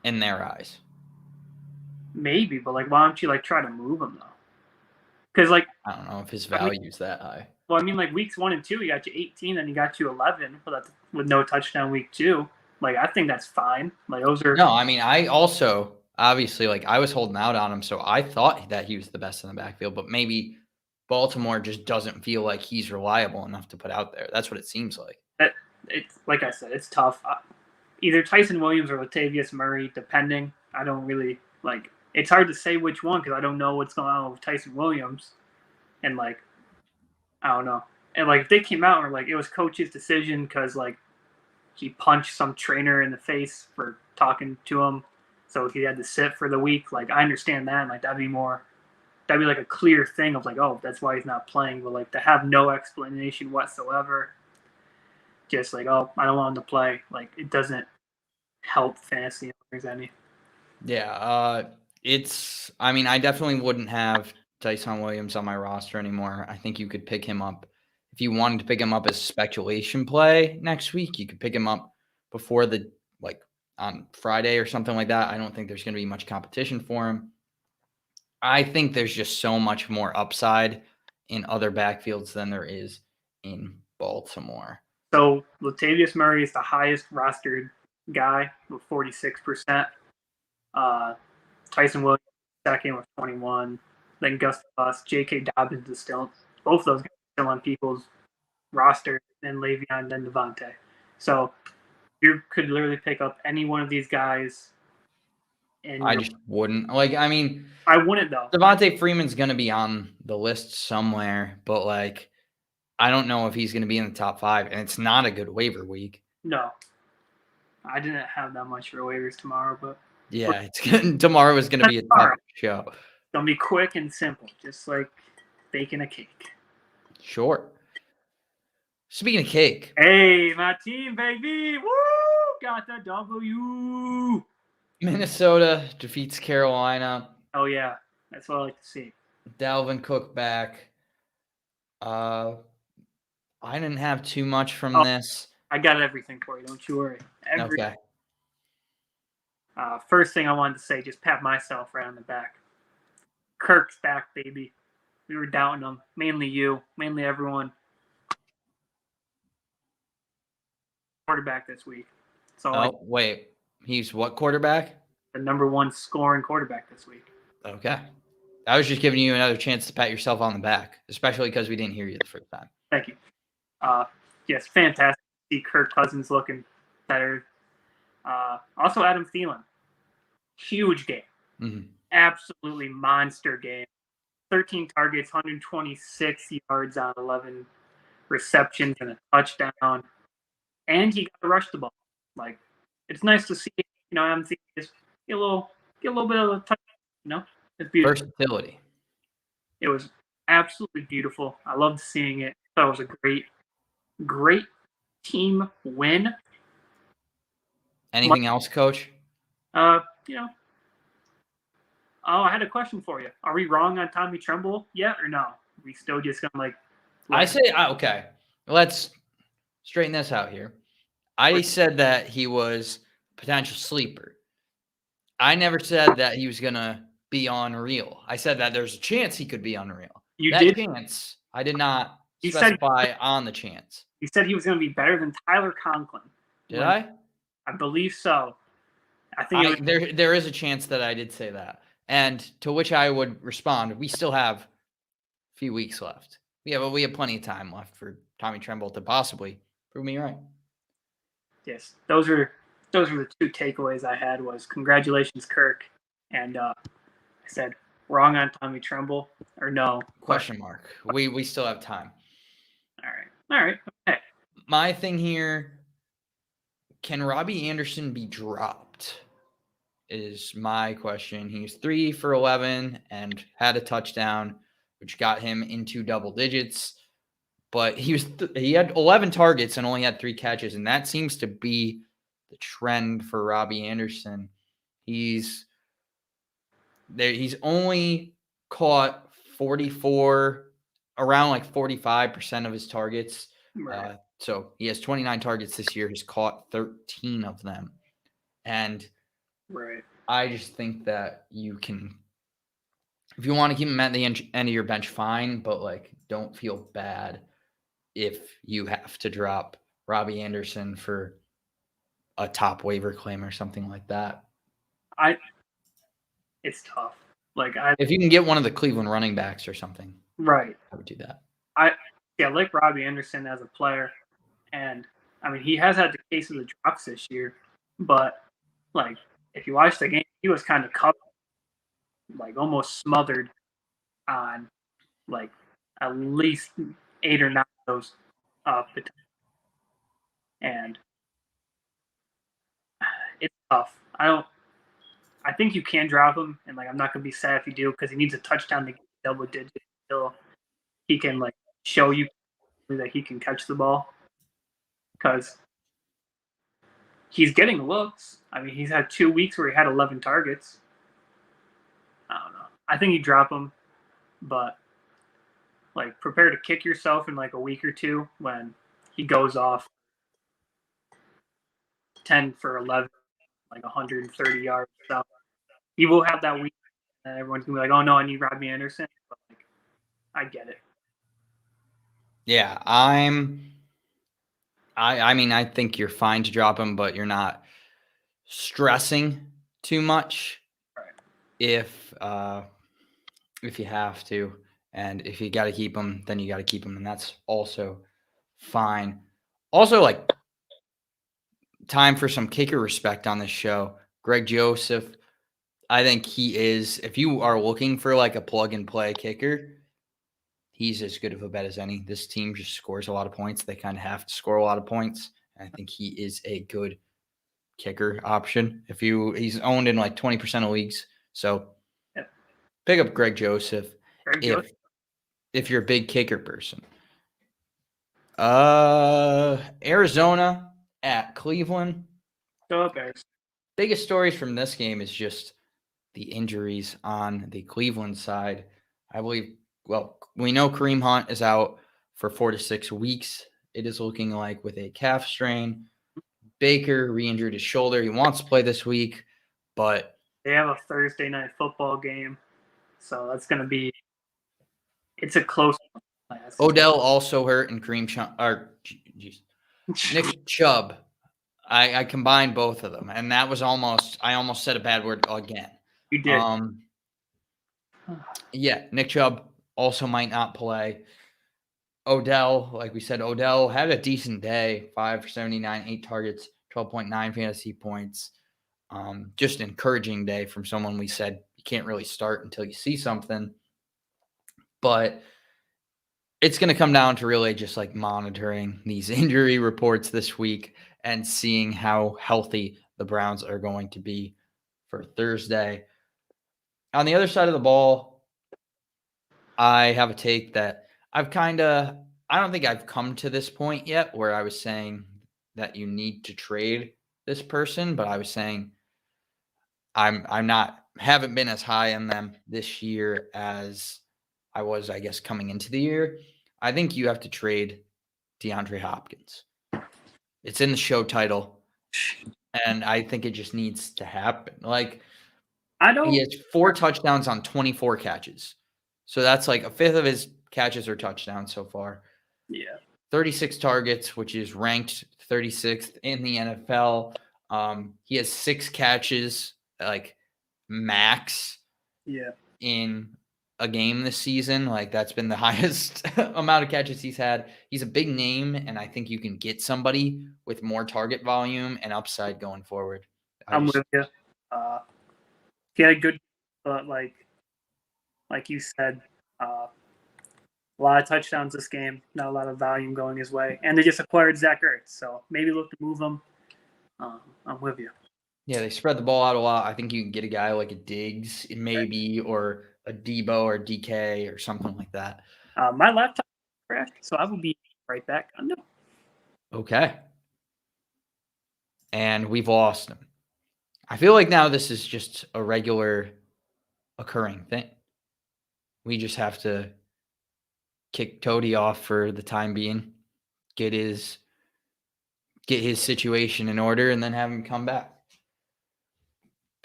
in their eyes. maybe, but like, why don't you like try to move him though? Because like, I don't know if his value's that high. Well, I mean, like weeks 1 and 2, he got you 18, then he got you 11 with no touchdown week 2. Like, I think that's fine. Like, those are No, I mean, I also obviously like I was holding out on him, so I thought that he was the best in the backfield, but maybe Baltimore just doesn't feel like he's reliable enough to put out there. That's what it seems like. It's like I said, it's tough. Either Tyson Williams or Latavius Murray, depending. I don't really like. It's hard to say which one because I don't know what's going on with Tyson Williams, and like, I don't know. And like, if they came out and were like, it was coach's decision because like he punched some trainer in the face for talking to him, so he had to sit for the week. Like, I understand that. And like, that'd be like a clear thing of like, oh, that's why he's not playing. But like, to have no explanation whatsoever, just like, oh, I don't want him to play. Like, it doesn't help fantasy owners any. Yeah, I mean, I definitely wouldn't have Tyson Williams on my roster anymore. I think you could pick him up if you wanted to pick him up as a speculation play next week. You could pick him up before on Friday or something like that. I don't think there's going to be much competition for him. I think there's just so much more upside in other backfields than there is in Baltimore. So Latavius Murray is the highest rostered guy with 46%. Tyson Williams second with 21. Then Gus Bus, J.K. Dobbins is still, both of those guys are still on people's roster. Then Le'Veon, then Devontae. So you could literally pick up any one of these guys. I just wouldn't. Like, I mean, I wouldn't though. Devontae Freeman's going to be on the list somewhere, but like, I don't know if he's going to be in the top 5, and it's not a good waiver week. No, I didn't have that much for waivers tomorrow, but yeah, tomorrow is going to be a tough show. It's going to be quick and simple, just like baking a cake. Sure. Speaking of cake. Hey, my team, baby. Woo! Got the W. Minnesota defeats Carolina. Oh, yeah. That's what I like to see. Dalvin Cook back. I didn't have too much from this. I got everything for you. Don't you worry. Okay. First thing I wanted to say, just pat myself right on the back. Kirk's back, baby. We were doubting him. Mainly you. Mainly everyone. Quarterback this week. So wait. He's what quarterback? The number 1 scoring quarterback this week. Okay. I was just giving you another chance to pat yourself on the back, especially because we didn't hear you the first time. Thank you. Yes, fantastic to see Kirk Cousins looking better. Also, Adam Thielen. Huge game. Mm-hmm. Absolutely monster game. 13 targets, 126 yards on 11 receptions and a touchdown. And he got to rush the ball. Like, it's nice to see, Adam Thielen just get a little bit of a touch, It's beautiful. Versatility. It was absolutely beautiful. I loved seeing it. I thought it was a great team win. Anything else, Coach? I had a question for you. Are we wrong on Tommy Tremble yet or no? Are we still just gonna I say okay. Let's straighten this out here. I said that he was a potential sleeper. I never said that he was gonna be unreal. I said that there's a chance he could be unreal. Chance, I did not specify on the chance. You said he was going to be better than Tyler Conklin. Did I? I believe so. I think there is a chance that I did say that. And to which I would respond, we still have a few weeks left. We have plenty of time left for Tommy Tremble to possibly prove me right. Yes, those were the 2 takeaways I had. Was congratulations, Kirk, and I said wrong on Tommy Tremble or no? Question mark. We still have time. All right. Okay. My thing here, can Robbie Anderson be dropped? Is my question. He's 3 for 11 and had a touchdown, which got him into double digits. but he had 11 targets and only had 3 catches, and that seems to be the trend for Robbie Anderson. He's only caught 44, around like 45% of his targets. Right. So he has 29 targets this year. He's caught 13 of them. And right. I just think that you can, if you want to keep him at the end of your bench, fine, but like don't feel bad if you have to drop Robbie Anderson for a top waiver claim or something like that. It's tough. Like if you can get one of the Cleveland running backs or something, right. I would do that. I like Robbie Anderson as a player, and I mean he has had the case of the drops this year, but like if you watch the game, he was kind of covered, like almost smothered on like at least 8 or 9 of those and it's tough. I think you can drop him, and like I'm not gonna be sad if you do because he needs a touchdown to get double digits until he can like show you that he can catch the ball because he's getting looks. I mean, he's had 2 weeks where he had 11 targets. I don't know. I think you drop him, but like prepare to kick yourself in like a week or two when he goes off 10 for 11, like 130 yards. So he will have that week, and everyone's gonna be like, "Oh no, I need Robbie Anderson." But like, I get it. Yeah, I mean, I think you're fine to drop him, but you're not stressing too much Right. if you have to, and if you got to keep him, then you got to keep him, and that's also fine. Also, like, time for some kicker respect on this show. Greg Joseph, I think he is, if you are looking for like a plug and play kicker, he's as good of a bet as any. This team just scores a lot of points. They kind of have to score a lot of points. And I think he is a good kicker option. He's owned in like 20% of leagues. So pick up Greg Joseph if you're a big kicker person. Arizona at Cleveland. Go up, Bears. Biggest stories from this game is just the injuries on the Cleveland side. I believe, well, we know Kareem Hunt is out for 4 to 6 weeks. It is looking like with a calf strain. Baker re-injured his shoulder. He wants to play this week, but they have a Thursday night football game, so that's going to be – it's a close one. Odell also hurt, and Nick Chubb. I combined both of them, and that was I almost said a bad word again. You did. Yeah, Nick Chubb also might not play. Odell, like we said, Odell had a decent day, 5 for 79, 8 targets, 12.9 fantasy points. Just an encouraging day from someone we said you can't really start until you see something. But it's going to come down to really just like monitoring these injury reports this week and seeing how healthy the Browns are going to be for Thursday. On the other side of the ball, I have a take that I don't think I've come to this point yet where I was saying that you need to trade this person, but I was saying haven't been as high on them this year as I was, I guess, coming into the year. I think you have to trade DeAndre Hopkins. It's in the show title, and I think it just needs to happen. Like, he has 4 touchdowns on 24 catches. So that's like a fifth of his catches are touchdowns so far. Yeah. 36 targets, which is ranked 36th in the NFL. He has 6 catches, like max, in a game this season. Like, that's been the highest amount of catches he's had. He's a big name, and I think you can get somebody with more target volume and upside going forward. I'm with you. He had a good, but like you said, a lot of touchdowns this game, not a lot of volume going his way. And they just acquired Zach Ertz, so maybe look to move him. I'm with you. Yeah, they spread the ball out a lot. I think you can get a guy like a Diggs, maybe, or a Debo or DK or something like that. My laptop crack. So I will be right back on them. Okay. And we've lost him. I feel like now this is just a regular occurring thing. We just have to kick Cody off for the time being, get his situation in order, and then have him come back.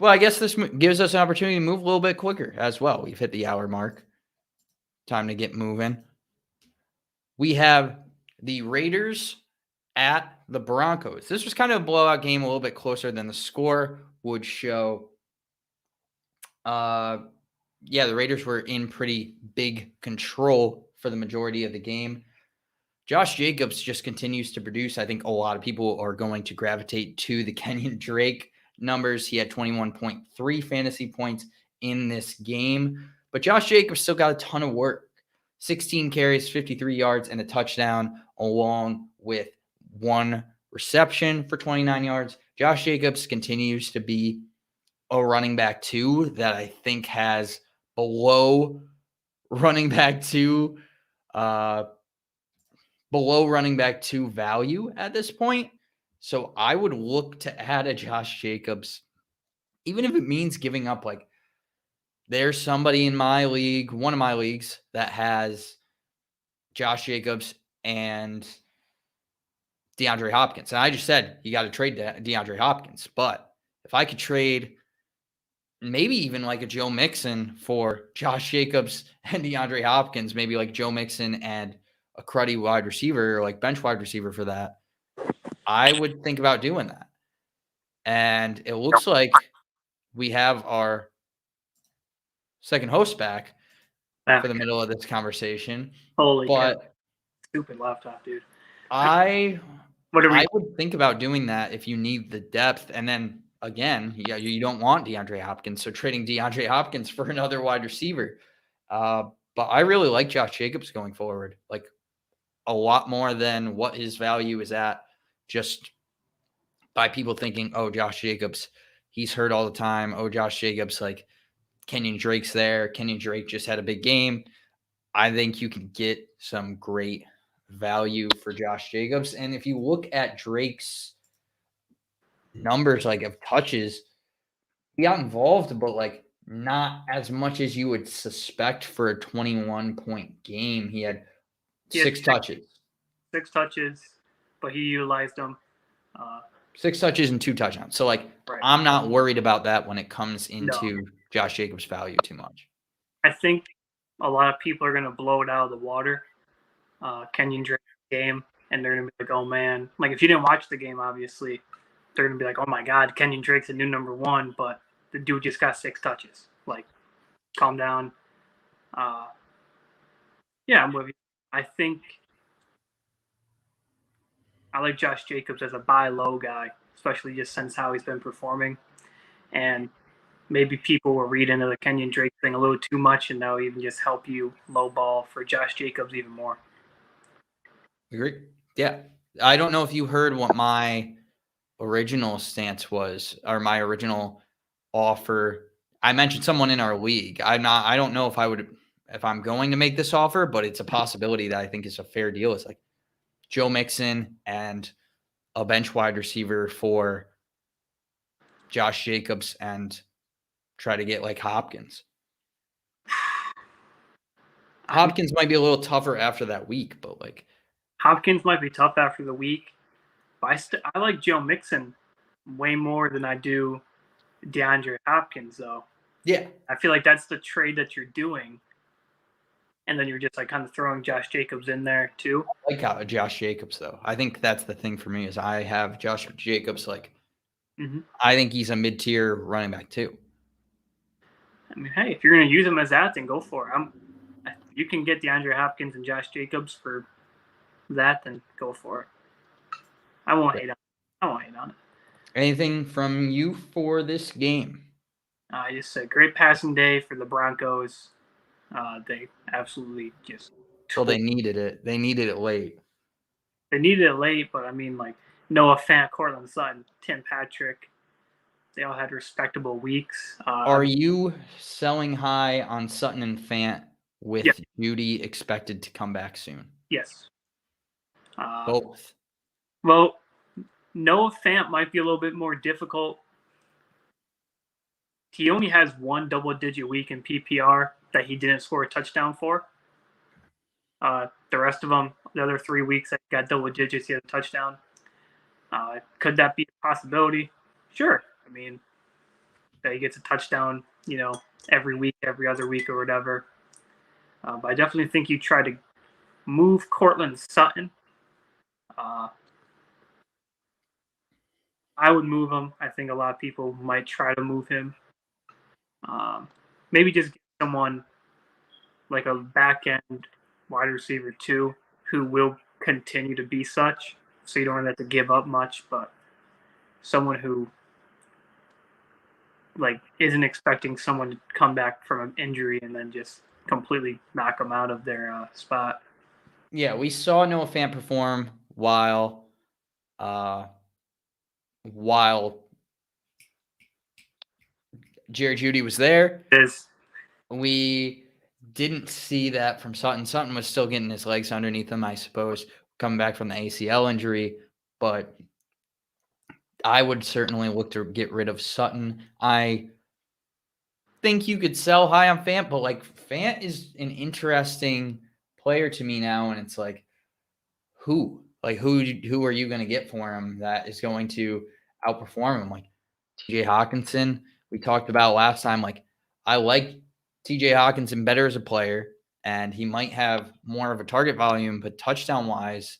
Well, I guess this gives us an opportunity to move a little bit quicker as well. We've hit the hour mark. Time to get moving. We have the Raiders at the Broncos. This was kind of a blowout game, a little bit closer than the score would show. The Raiders were in pretty big control for the majority of the game. Josh Jacobs just continues to produce. I think a lot of people are going to gravitate to the Kenyon Drake numbers. He had 21.3 fantasy points in this game, but Josh Jacobs still got a ton of work. 16 carries, 53 yards, and a touchdown, along with one reception for 29 yards. Josh Jacobs continues to be a running back 2 that I think has below running back 2 value at this point. So I would look to add a Josh Jacobs, even if it means giving up. Like, there's somebody in my league, one of my leagues, that has Josh Jacobs and DeAndre Hopkins. And I just said you got to trade DeAndre Hopkins. But if I could trade maybe even like a Joe Mixon for Josh Jacobs and DeAndre Hopkins, maybe like Joe Mixon and a cruddy wide receiver, or like bench wide receiver for that, I would think about doing that. And it looks like we have our second host back for the middle of this conversation. Holy but cow. Stupid laptop, dude. I would think about doing that if you need the depth. And then again, you don't want DeAndre Hopkins, so trading DeAndre Hopkins for another wide receiver. But I really like Josh Jacobs going forward, like a lot more than what his value is at, just by people thinking, oh, Josh Jacobs, he's hurt all the time. Oh, Josh Jacobs, like Kenyon Drake's there. Kenyon Drake just had a big game. I think you can get some great value for Josh Jacobs. And if you look at Drake's numbers, like of touches, he got involved, but like not as much as you would suspect for a 21-point game. He had 6 touches. 6 touches, but he utilized them. 6 touches and 2 touchdowns. So, like, right. I'm not worried about that when it comes into Josh Jacobs' value too much. I think a lot of people are going to blow it out of the water, Kenyon Drake's game, and they're going to be like, oh, man. Like, if you didn't watch the game, obviously, they're going to be like, oh, my God, Kenyon Drake's a new number 1, but the dude just got 6 touches. Like, calm down. Yeah, I'm with you. I think I like Josh Jacobs as a buy low guy, especially just since how he's been performing. And maybe people will read into the Kenyon Drake thing a little too much, and they'll even just help you low ball for Josh Jacobs even more. Agree. Yeah. I don't know if you heard what my original stance was, or my original offer. I mentioned someone in our league. I don't know if I'm going to make this offer, but it's a possibility that I think is a fair deal. It's like Joe Mixon and a bench wide receiver for Josh Jacobs, and try to get like Hopkins. Hopkins might be a little tougher after that week, but like Hopkins might be tough after the week. But I like Joe Mixon way more than I do DeAndre Hopkins, though. Yeah. I feel like that's the trade that you're doing. And then you're just like kind of throwing Josh Jacobs in there too. I like how Josh Jacobs, though. I think that's the thing for me is I have Josh Jacobs like I think he's a mid-tier running back too. I mean, hey, if you're going to use him as that, then go for it. You can get DeAndre Hopkins and Josh Jacobs for that, then go for it. I won't hate on it. Anything from you for this game? Just a great passing day for the Broncos. They absolutely just. Well, they needed it. They needed it late. They needed it late, but I mean, like Noah Fant, Cortland Sutton, Tim Patrick, they all had respectable weeks. Are you selling high on Sutton and Fant with Judy expected to come back soon? Yes. Both. Well, Noah Fant might be a little bit more difficult. He only has one double-digit week in PPR that he didn't score a touchdown for. The rest of them, the other 3 weeks that got double digits, he had a touchdown. Could that be a possibility? Sure. I mean, that he gets a touchdown, every week, every other week, or whatever. But I definitely think you try to move Cortland Sutton. I would move him. I think a lot of people might try to move him. Maybe just get someone like a back end wide receiver too, who will continue to be such, so you don't really have to give up much, but someone who isn't expecting someone to come back from an injury and then just completely knock them out of their spot. Yeah, we saw Noah Fant perform while Jerry Jeudy was there. We didn't see that from Sutton. Sutton was still getting his legs underneath him, I suppose, coming back from the ACL injury. But I would certainly look to get rid of Sutton. I think you could sell high on Fant, but Fant is an interesting player to me now, and it's who? Who are you going to get for him that is going to outperform him? TJ Hawkinson, we talked about last time. I like TJ Hawkinson better as a player, and he might have more of a target volume, but touchdown-wise,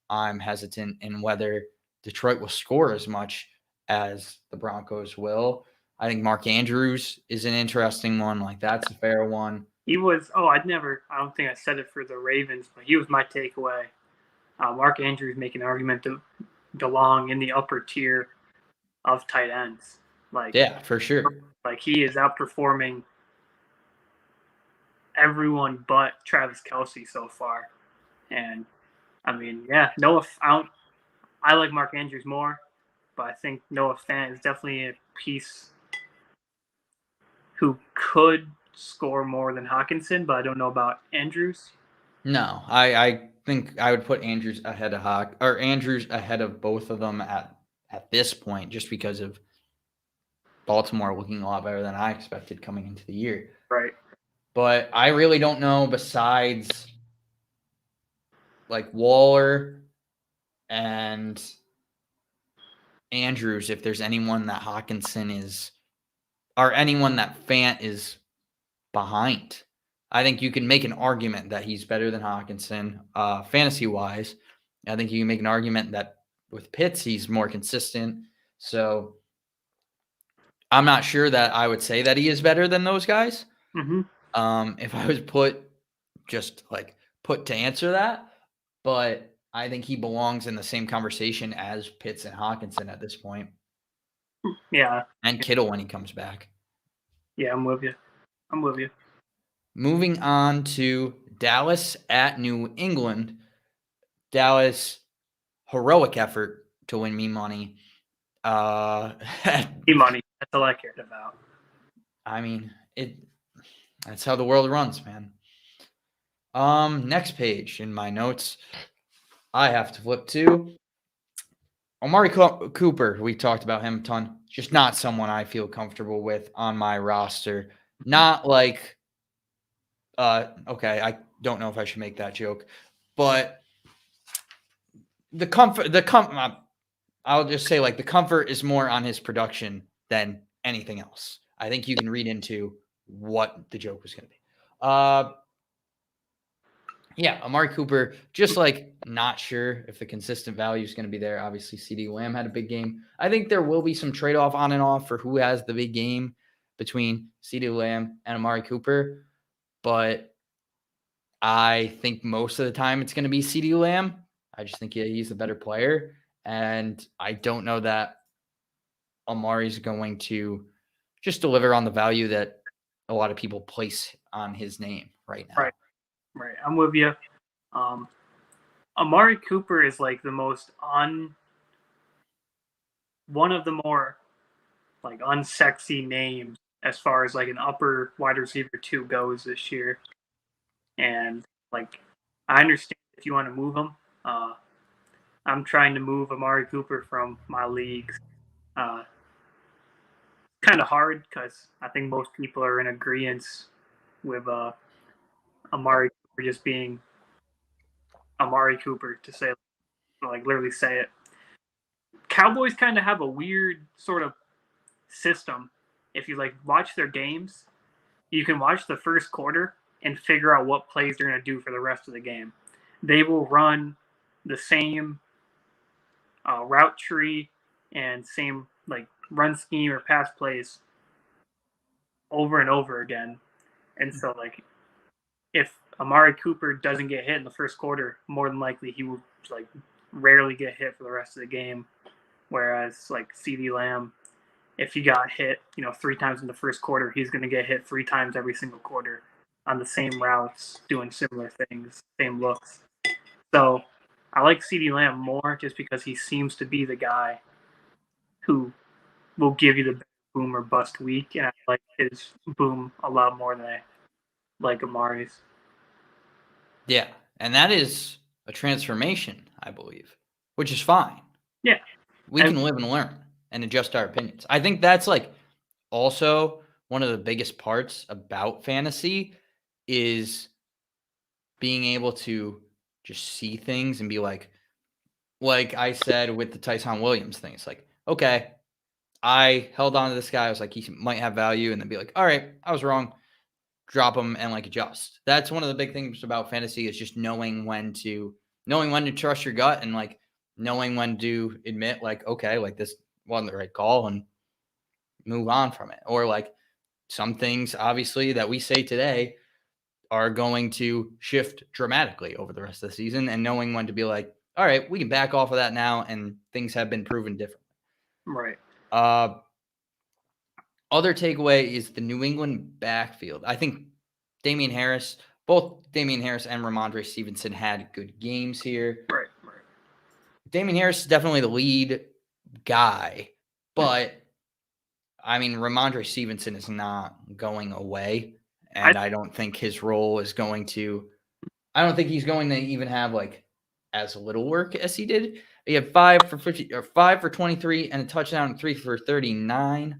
I'm hesitant in whether Detroit will score as much as the Broncos will. I think Mark Andrews is an interesting one. That's a fair one. He was, I don't think I said it for the Ravens, but he was my takeaway. Mark Andrews making an argument to belong in the upper tier of tight ends. Yeah, for sure. He is outperforming everyone but Travis Kelce so far. And I mean, yeah, I like Mark Andrews more, but I think Noah Fant is definitely a piece who could score more than Hawkinson, but I don't know about Andrews. No, I think I would put Andrews ahead of Andrews ahead of both of them at this point, just because of Baltimore looking a lot better than I expected coming into the year. Right. But I really don't know, besides Waller and Andrews, if there's anyone that Hawkinson is, or anyone that Fant is behind. I think you can make an argument that he's better than Hawkinson, fantasy-wise. I think you can make an argument that with Pitts, he's more consistent. So I'm not sure that I would say that he is better than those guys. Mm-hmm. If I was put to answer that, but I think he belongs in the same conversation as Pitts and Hawkinson at this point. Yeah. And Kittle when he comes back. Yeah, I'm with you. Moving on to Dallas at New England. Dallas, heroic effort to win me money. Me money. That's all I cared about. I mean, that's how the world runs, man. Next page in my notes, I have to flip to Amari Cooper. We talked about him a ton. Just not someone I feel comfortable with on my roster. Not okay, I don't know if I should make that joke, but I'll just say the comfort is more on his production than anything else. I think you can read into what the joke was going to be. Yeah, Amari Cooper, just not sure if the consistent value is going to be there. Obviously, CeeDee Lamb had a big game. I think there will be some trade-off on and off for who has the big game between CeeDee Lamb and Amari Cooper, but I think most of the time it's going to be CeeDee Lamb. I just think he's a better player, and I don't know that Amari's going to just deliver on the value that a lot of people place on his name right now. Right. I'm with you. Amari Cooper is one of the more unsexy names as far as an upper wide receiver 2 goes this year. And I understand if you want to move him. I'm trying to move Amari Cooper from my leagues. Kind of hard because I think most people are in agreement with Amari Cooper just being Amari Cooper, to say, like, literally say it. Cowboys kind of have a weird sort of system. If you like watch their games, you can watch the first quarter and figure out what plays they're going to do for the rest of the game. They will run the same route tree and same like run scheme or pass plays over and over again. And so, like, if Amari Cooper doesn't get hit in the first quarter, more than likely he will like rarely get hit for the rest of the game. Whereas like CeeDee Lamb, if he got hit, 3 times in the first quarter, he's going to get hit 3 times every single quarter on the same routes, doing similar things, same looks. So I like CeeDee Lamb more just because he seems to be the guy who will give you the boom or bust week, and I like his boom a lot more than I like Amari's. Yeah, and that is a transformation, I believe, which is fine. Yeah. We can live and learn and adjust our opinions. I think that's like also one of the biggest parts about fantasy is being able to just see things and be like I said with the Tyson Williams thing, it's like, okay, I held on to this guy. I was like, he might have value, and then be like, all right, I was wrong. Drop him and like adjust. That's one of the big things about fantasy is just knowing when to trust your gut and like knowing when to admit like, okay, like this wasn't the right call and move on from it. Or like some things obviously that we say today are going to shift dramatically over the rest of the season, and knowing when to be like, all right, we can back off of that now, and things have been proven different. Right. Other takeaway is the New England backfield. I think both Damian Harris and Ramondre Stevenson had good games here. Right. Damian Harris is definitely the lead guy, but I mean, Ramondre Stevenson is not going away, and I don't think his role is going to. I don't think he's going to even have like as little work as he did. He had 5 for 50 or 5 for 23 and a touchdown, 3 for 39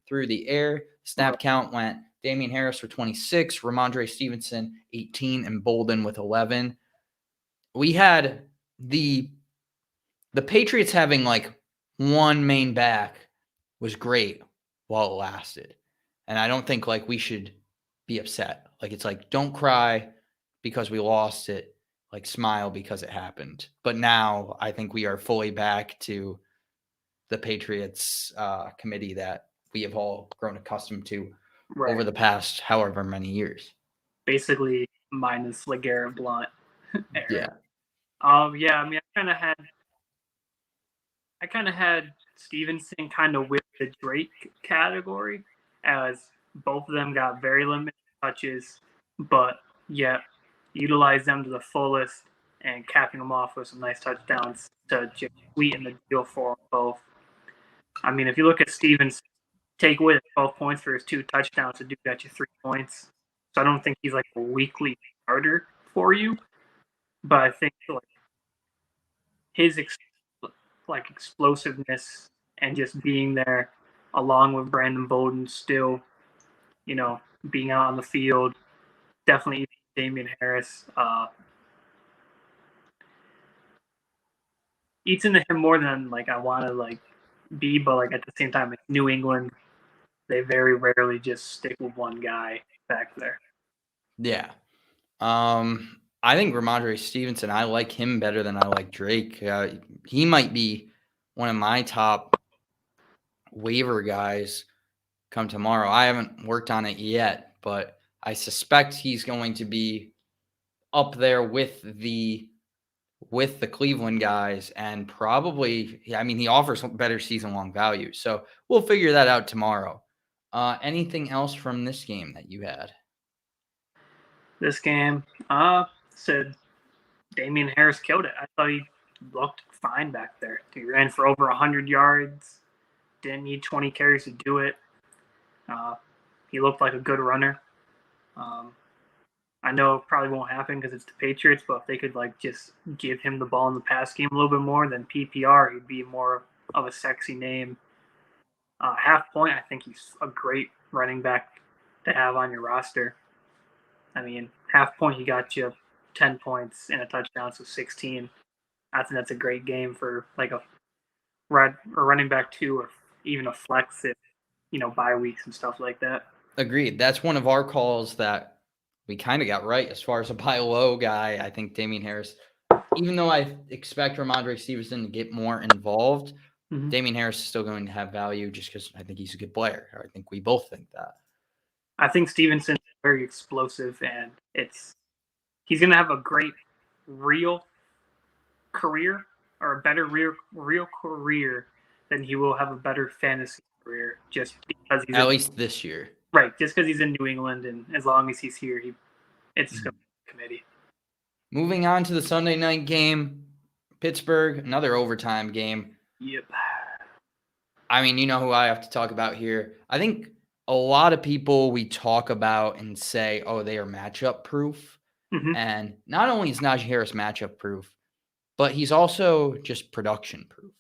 through the air. Snap count went Damian Harris for 26, Ramondre Stevenson 18, and Bolden with 11. We had the Patriots having like one main back was great while it lasted. And I don't think like we should be upset. Like it's like, don't cry because we lost it, like smile because it happened. But now I think we are fully back to the Patriots committee that we have all grown accustomed to over the past however many years. Basically minus LeGarrette Blount. Yeah. Yeah, I mean I kind of had Stevenson kind of with the Drake category, as both of them got very limited touches, but yet utilized them to the fullest and capping them off with some nice touchdowns to just sweeten the deal for them both. I mean, if you look at Stevenson, take away the 12 points for his 2 touchdowns, the dude got you 3 points. So I don't think he's like a weekly starter for you, but I think like his explosiveness and just being there along with Brandon Bolden still, being out on the field, definitely Damian Harris eats into him more than like I want to like be, but like at the same time, like New England, they very rarely just stick with one guy back there. Yeah. I think Ramondre Stevenson, I like him better than I like Drake. He might be one of my top waiver guys come tomorrow. I haven't worked on it yet, but I suspect he's going to be up there with the Cleveland guys, and probably, I mean, he offers better season-long value. So we'll figure that out tomorrow. Anything else from this game that you had? This game, said Damian Harris killed it. I thought he looked fine back there. He ran for over 100 yards. Didn't need 20 carries to do it. He looked like a good runner. I know it probably won't happen because it's the Patriots, but if they could like just give him the ball in the pass game a little bit more, then PPR he'd be more of a sexy name. Half point, I think he's a great running back to have on your roster. I mean, half point he got you 10 points and a touchdown, so 16. I think that's a great game for like a running back 2 or even a flex if bye weeks and stuff like that. Agreed. That's one of our calls that we kind of got right as far as a buy low guy. I think Damien Harris, even though I expect Ramondre Stevenson to get more involved, Damien Harris is still going to have value just because I think he's a good player. I think we both think that. I think Stevenson is very explosive, and he's going to have a great real career, or a better real career than he will have a better fantasy career, just because he's at least this year. Right, just because he's in New England, and as long as he's here, it's a committee. Moving on to the Sunday night game, Pittsburgh, another overtime game. Yep. I mean, you know who I have to talk about here. I think a lot of people we talk about and say, oh, they are matchup proof. And not only is Najee Harris matchup proof, but he's also just production proof,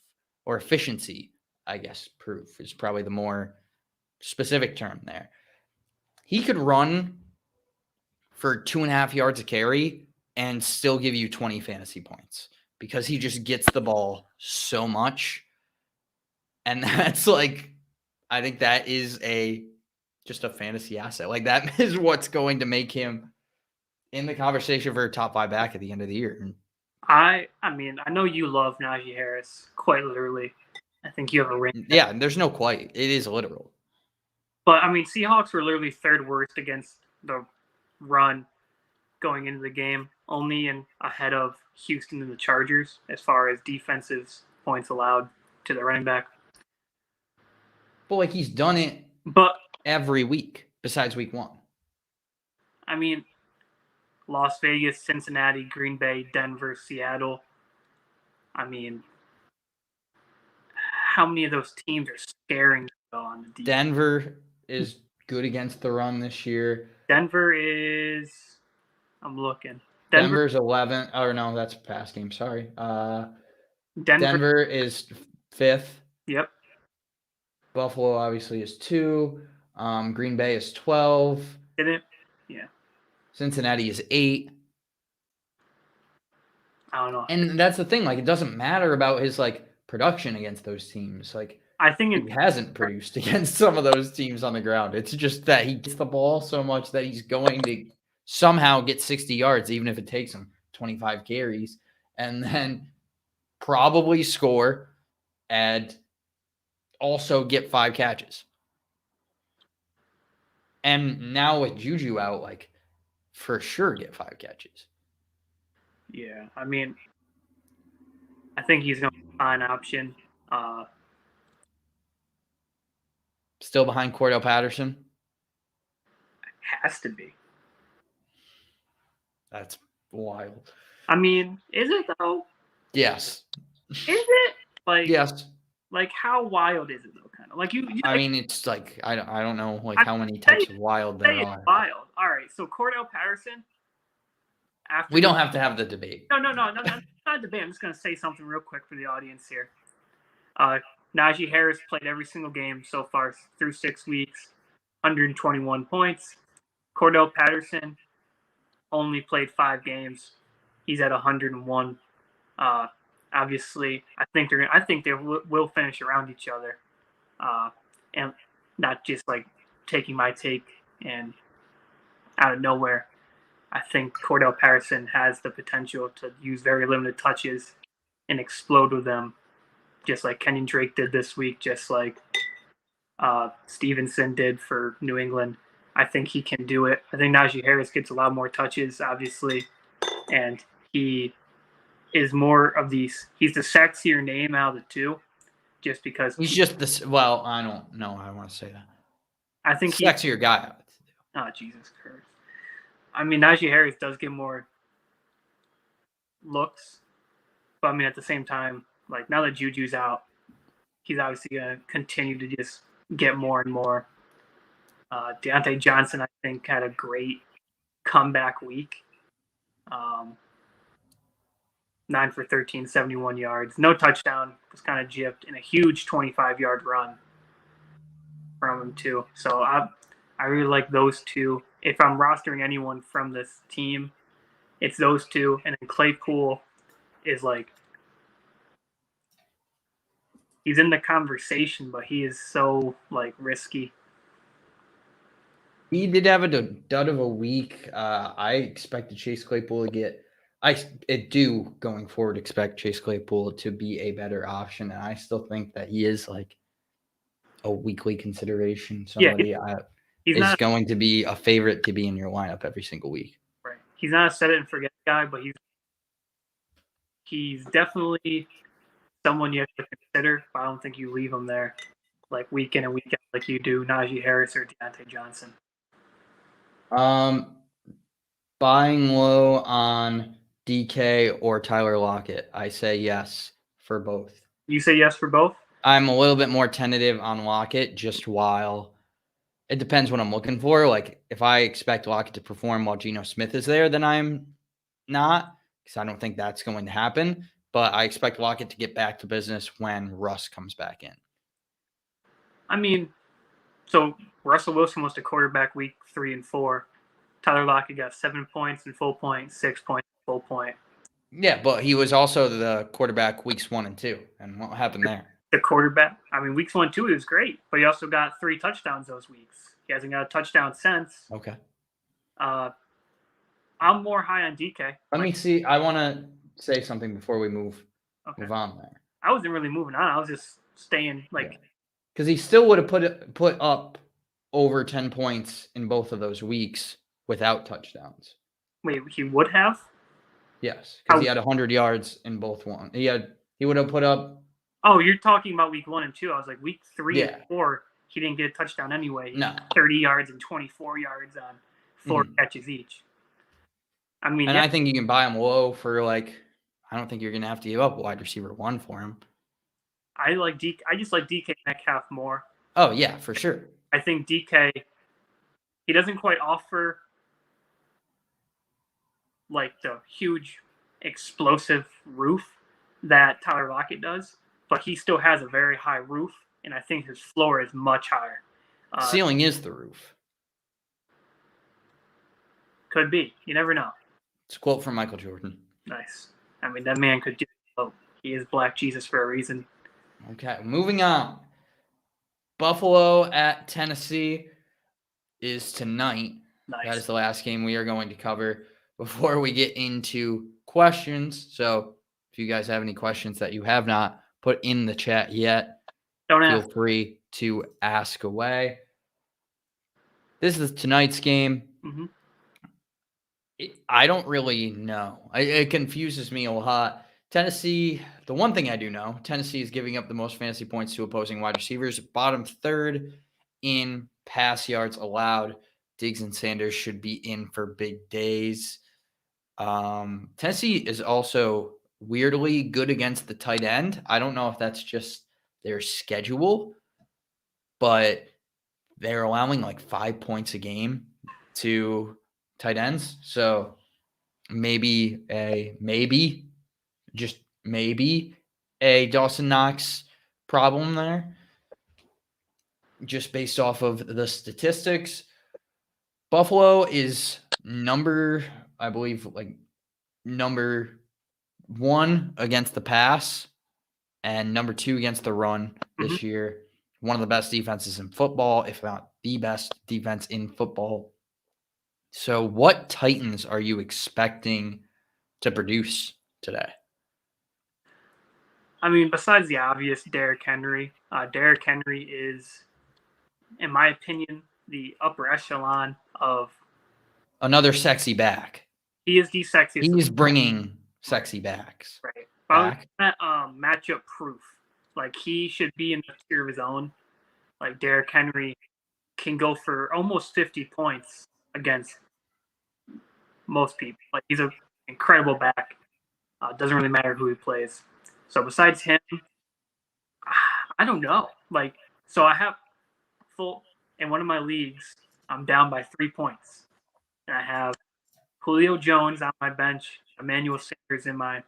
or efficiency, I guess, proof is probably the more specific term there. He could run for 2.5 yards a carry and still give you 20 fantasy points because he just gets the ball so much. And that's like, I think that is just a fantasy asset. Like that is what's going to make him in the conversation for a top 5 back at the end of the year. I mean, I know you love Najee Harris, quite literally. I think you have a ring. Yeah, there's no quite. It is literal. But, I mean, Seahawks were literally third worst against the run going into the game, only ahead of Houston and the Chargers as far as defensive points allowed to the running back. But, like, he's done it every week besides week 1. I mean, Las Vegas, Cincinnati, Green Bay, Denver, Seattle. I mean, how many of those teams are scaring you on the defense? Denver is good against the run this year. Denver is – I'm looking. Denver's 11 – oh, no, that's a pass game. Sorry. Denver is 5th. Yep. Buffalo obviously is 2. Green Bay is 12. Did it? Yeah. Cincinnati is 8. I don't know. And that's the thing. Like, it doesn't matter about his, like, production against those teams. Like, I think he hasn't produced against some of those teams on the ground. It's just that he gets the ball so much that he's going to somehow get 60 yards, even if it takes him 25 carries, and then probably score and also get 5 catches. And now with Juju out, like, for sure get 5 catches. Yeah, I mean, I think he's going to be a fine option. Still behind Cordell Patterson? Has to be. That's wild. I mean, is it though? Yes. Is it? Like, yes. Like, how wild is it though? Kind of like you I mean, it's like I don't know like how many types of wild there are. It's wild. All right, so Cordell Patterson. We don't have to have the debate. No, not a debate. I'm just gonna say something real quick for the audience here. Najee Harris played every single game so far through 6 weeks, 121 points. Cordell Patterson only played 5 games. He's at 101. Obviously, I think they will finish around each other, and not just like taking my take and out of nowhere. I think Cordell Patterson has the potential to use very limited touches and explode with them, just like Kenyon Drake did this week, just like Stevenson did for New England. I think he can do it. I think Najee Harris gets a lot more touches, obviously, and he is more of these. He's the sexier name out of the two, just because he's just this. Well, I don't know. I want to say that. I think sexier guy. Oh, Jesus Christ! I mean, Najee Harris does get more looks, but I mean, at the same time, like now that Juju's out, he's obviously going to continue to just get more and more. Deontay Johnson, I think, had a great comeback week. 9 for 13, 71 yards. No touchdown. Was kind of gypped in a huge 25-yard run from him, too. So I really like those two. If I'm rostering anyone from this team, it's those two. And then Claypool is like, he's in the conversation, but he is so like risky. He did have a dud of a week. I expected Chase Claypool to get. I do going forward expect Chase Claypool to be a better option, and I still think that he is like a weekly consideration. Somebody he's is not going to be a favorite to be in your lineup every single week. right. He's not a set it and forget guy, but he's definitely someone you have to consider. But I don't think you leave him there like week in and week out like you do Najee Harris or Deontay Johnson. Buying low on DK or Tyler Lockett. I say yes for both. You say yes for both? I'm a little bit more tentative on Lockett just while it depends what I'm looking for. Like if I expect Lockett to perform while Geno Smith is there, then I'm not, because I don't think that's going to happen. But I expect Lockett to get back to business when Russ comes back in. I mean, so Russell Wilson was the quarterback week 3 and 4. Tyler Lockett got 7 points in full point, 6 points in full point. Yeah, but he was also the quarterback weeks 1 and 2. And what happened there? The quarterback, I mean, weeks 1 2 he was great, but he also got 3 touchdowns those weeks. He hasn't got a touchdown since. Okay. I'm more high on DK. Let me see. I want to say something before we move on there. I wasn't really moving on. I was just staying because he still would have put up over 10 points in both of those weeks without touchdowns. Wait, he would have? Yes, because he had 100 yards in both one. He would have put up. Oh, you're talking about week 1 and 2. I was like week 3 and 4. He didn't get a touchdown anyway. No, 30 yards and 24 yards on 4 catches each. I mean, I think you can buy him low for like. I don't think you're gonna have to give up wide receiver 1 for him. I just like DK Metcalf more. Oh yeah, for sure. I think DK, he doesn't quite offer like the huge explosive roof that Tyler Lockett does, but he still has a very high roof, and I think his floor is much higher. Ceiling is the roof. Could be. You never know. It's a quote from Michael Jordan. Nice. I mean, that man could do it. He is Black Jesus for a reason. Okay, moving on. Buffalo at Tennessee is tonight. Nice. That is the last game we are going to cover before we get into questions. So if you guys have any questions that you have not put in the chat yet, feel free to ask away. This is tonight's game. Mm-hmm. I don't really know. It confuses me a lot. Tennessee, the one thing I do know, Tennessee is giving up the most fantasy points to opposing wide receivers, bottom 3rd in pass yards allowed. Diggs and Sanders should be in for big days. Tennessee is also weirdly good against the tight end. I don't know if that's just their schedule, but they're allowing like 5 points a game to tight ends. So maybe a Dawson Knox problem there, just based off of the statistics. Buffalo is number 1 against the pass and number 2 against the run this year. One of the best defenses in football, if not the best defense in football. So what Titans are you expecting to produce today? I mean, besides the obvious Derrick Henry, Derrick Henry is, in my opinion, the upper echelon of another sexy back. He is the sexiest. He's bringing sexy backs. Right. Back. Matchup proof. Like, he should be in the tier of his own. Like, Derrick Henry can go for almost 50 points against most people. Like, he's an incredible back. Doesn't really matter who he plays. So besides him, I don't know. Like, so I have in one of my leagues, I'm down by 3 points. And I have Julio Jones on my bench, Emmanuel Sanders in my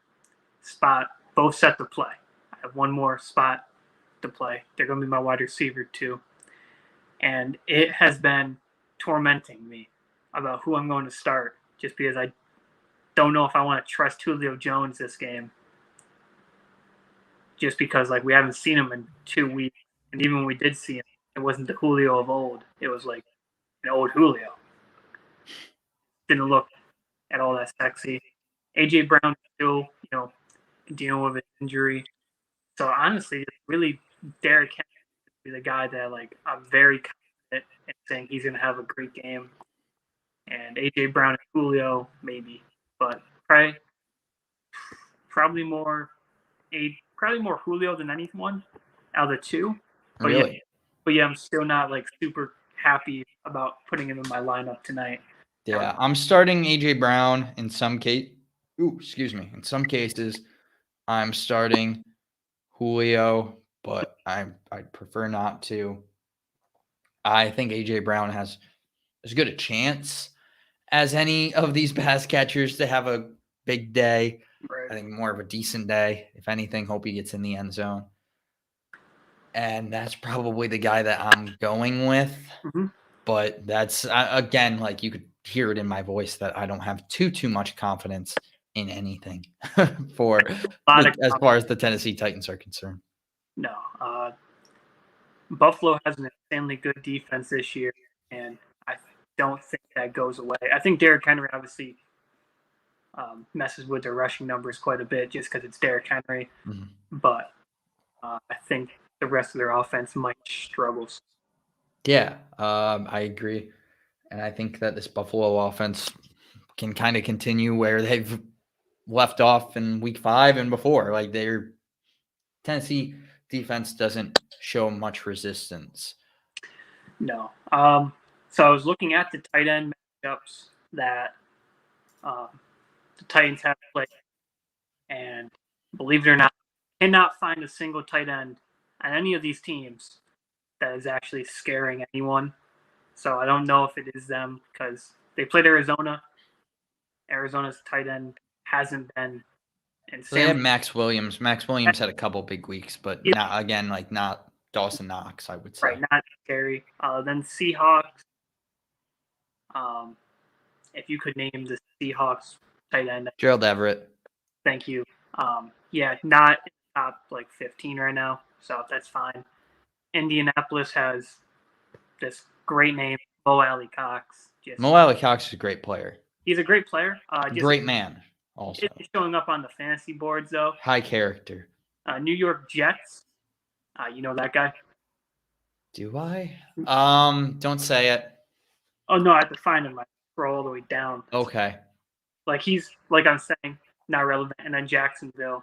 spot, both set to play. I have one more spot to play. They're going to be my wide receiver too. And it has been tormenting me about who I'm going to start just because I don't know if I want to trust Julio Jones this game. Just because we haven't seen him in 2 weeks. And even when we did see him, it wasn't the Julio of old. It was like an old Julio. Didn't look at all that sexy. AJ Brown still, dealing with an injury. So honestly, really, Derrick Henry is the guy that I'm very confident in saying he's going to have a great game. And AJ Brown and Julio maybe, but probably more Julio than anyone out of the two. But Really? Yeah, I'm still not super happy about putting him in my lineup tonight. Yeah, I'm starting AJ Brown in some case. Excuse me. In some cases, I'm starting Julio, but I'd prefer not to. I think AJ Brown has as good a chance as any of these pass catchers to have a big day. Right. I think more of a decent day. If anything, hope he gets in the end zone. And that's probably the guy that I'm going with. Mm-hmm. But that's, again, you could hear it in my voice that I don't have too much confidence in anything as far as the Tennessee Titans are concerned. No. Buffalo has an insanely good defense this year, and I don't think that goes away. I think Derrick Henry obviously messes with their rushing numbers quite a bit just because it's Derrick Henry. Mm-hmm. But I think the rest of their offense might struggle. Yeah, I agree. And I think that this Buffalo offense can kind of continue where they've left off in week 5 and before. Their Tennessee defense doesn't show much resistance. No. So I was looking at the tight end matchups that the Titans have played, and believe it or not, I cannot find a single tight end on any of these teams that is actually scaring anyone. So I don't know if it is them because they played Arizona. Arizona's tight end hasn't been. And they had Max Williams. Max Williams had a couple big weeks, but not Dawson Knox, I would say. Right, not scary. Then Seahawks. If you could name the Seahawks tight end. Gerald Everett. Thank you. Yeah, not in the top 15 right now, so that's fine. Indianapolis has this great name, Mo Alley-Cox. Mo Alley-Cox is a great player. He's a great player. Great man, also. Showing up on the fantasy boards, though. High character. New York Jets. You know that guy? Do I? Don't say it. Oh, no, I have to find him. I scroll all the way down. Okay. He's, I'm saying, not relevant. And then Jacksonville,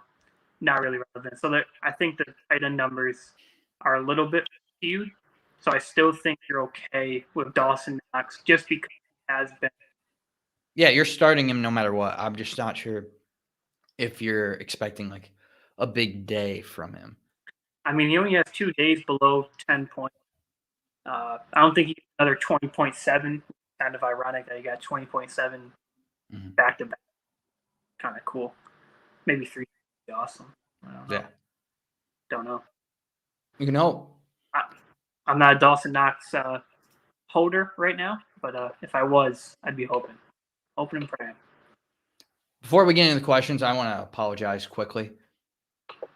not really relevant. So I think the tight end numbers are a little bit skewed. So I still think you're okay with Dawson Knox just because he has been. Yeah, you're starting him no matter what. I'm just not sure if you're expecting a big day from him. I mean, he only has 2 days below 10 points. I don't think he gets another 20.7. Kind of ironic that he got 20.7 back-to-back. Kind of cool. Maybe 3 would be awesome. I don't know. Yeah. Don't know. You can hope. I'm not a Dawson Knox holder right now, but if I was, I'd be hoping and praying. Before we get into the questions, I want to apologize quickly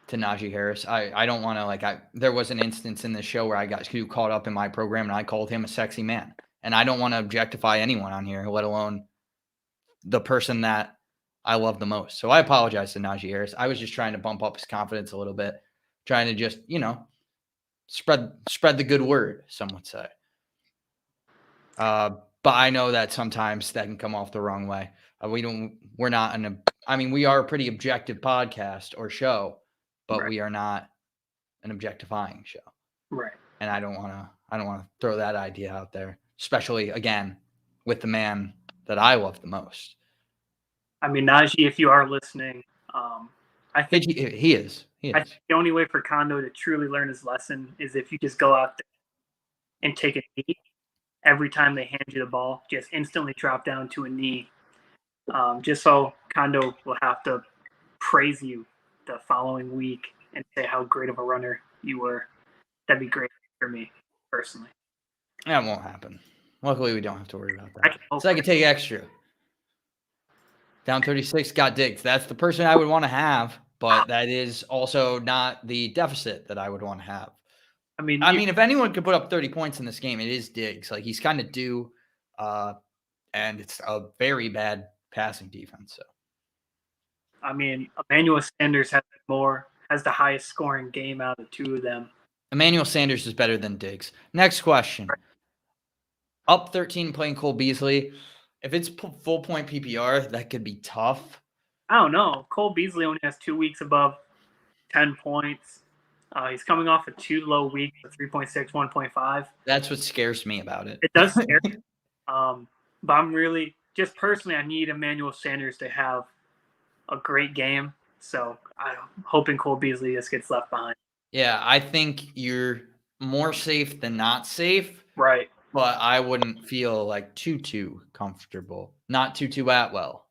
to Najee Harris. I don't want to there was an instance in this show where I got too caught up in my program and I called him a sexy man. And I don't want to objectify anyone on here, let alone the person that I love the most. So I apologize to Najee Harris. I was just trying to bump up his confidence a little bit, trying to just, spread the good word, some would say. But I know that sometimes that can come off the wrong way. We are a pretty objective podcast or show, but right. We are not an objectifying show. Right. And I don't want to throw that idea out there, especially again with the man that I love the most. I mean, Najee, if you are listening, I think he is. I think the only way for Kondo to truly learn his lesson is if you just go out there and take a knee every time they hand you the ball. Just instantly drop down to a knee just so Kondo will have to praise you the following week and say how great of a runner you were. That'd be great for me personally. That won't happen. Luckily, we don't have to worry about I that. can hope So I can take extra. Down 36, got Diggs. That's the person I would want to have, but that is also not the deficit that I would want to have. I mean, if anyone could put up 30 points in this game, it is Diggs. Like, he's kind of due, and it's a very bad passing defense. So, I mean, Emmanuel Sanders has the highest scoring game out of the two of them. Emmanuel Sanders is better than Diggs. Next question. Up 13 playing Cole Beasley. If it's full point PPR, that could be tough. I don't know. Cole Beasley only has 2 weeks above 10 points. He's coming off of 2 low weeks, 3.6, 1.5. That's what scares me about it. It does scare me. But I'm really, just personally, I need Emmanuel Sanders to have a great game. So I'm hoping Cole Beasley just gets left behind. Yeah, I think you're more safe than not safe. Right. But I wouldn't feel like too comfortable. Not Tutu Atwell,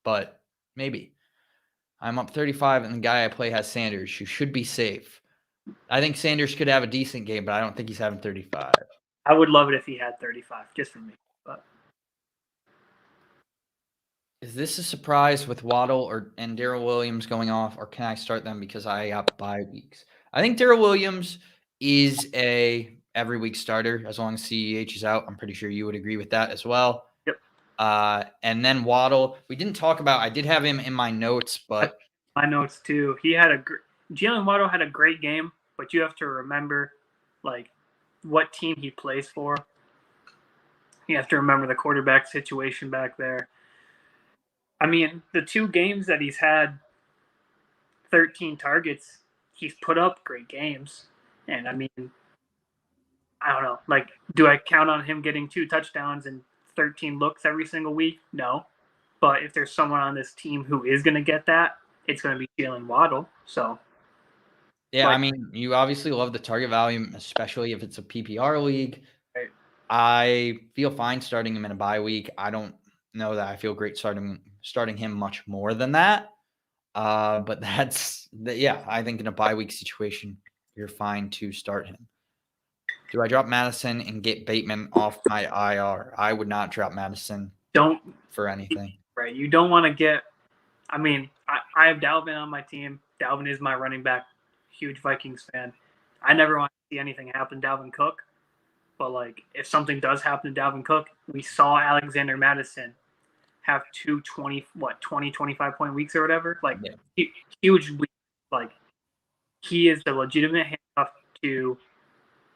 but maybe. I'm up 35, and the guy I play has Sanders, who should be safe. I think Sanders could have a decent game, but I don't think he's having 35. I would love it if he had 35, just for me. But is this a surprise with Waddle and Darrell Williams going off, or can I start them because I got bye weeks? I think Darrell Williams is a every week starter as long as CEH is out. I'm pretty sure you would agree with that as well. Yep. And then Waddle, we didn't talk about. I did have him in my notes, but my notes too. Jalen Waddle had a great game, but you have to remember, like, what team he plays for. You have to remember the quarterback situation back there. I mean, the 2 games that he's had 13 targets, he's put up great games. And I mean, I don't know. Like, do I count on him getting 2 touchdowns and 13 looks every single week? No. But if there's someone on this team who is going to get that, it's going to be Jalen Waddle. So, yeah, I mean, you obviously love the target value, especially if it's a PPR league. Right. I feel fine starting him in a bye week. I don't know that I feel great starting him much more than that. But I think in a bye week situation, you're fine to start him. Do I drop Madison and get Bateman off my IR? I would not drop Madison. Don't for anything. Right. You don't want to get. I mean, I have Dalvin on my team. Dalvin is my running back. Huge Vikings fan. I never want to see anything happen to Dalvin Cook. But, like, if something does happen to Dalvin Cook, we saw Alexander Madison have 20, 25-point weeks or whatever. Like, huge weeks. Like, he is the legitimate handcuff to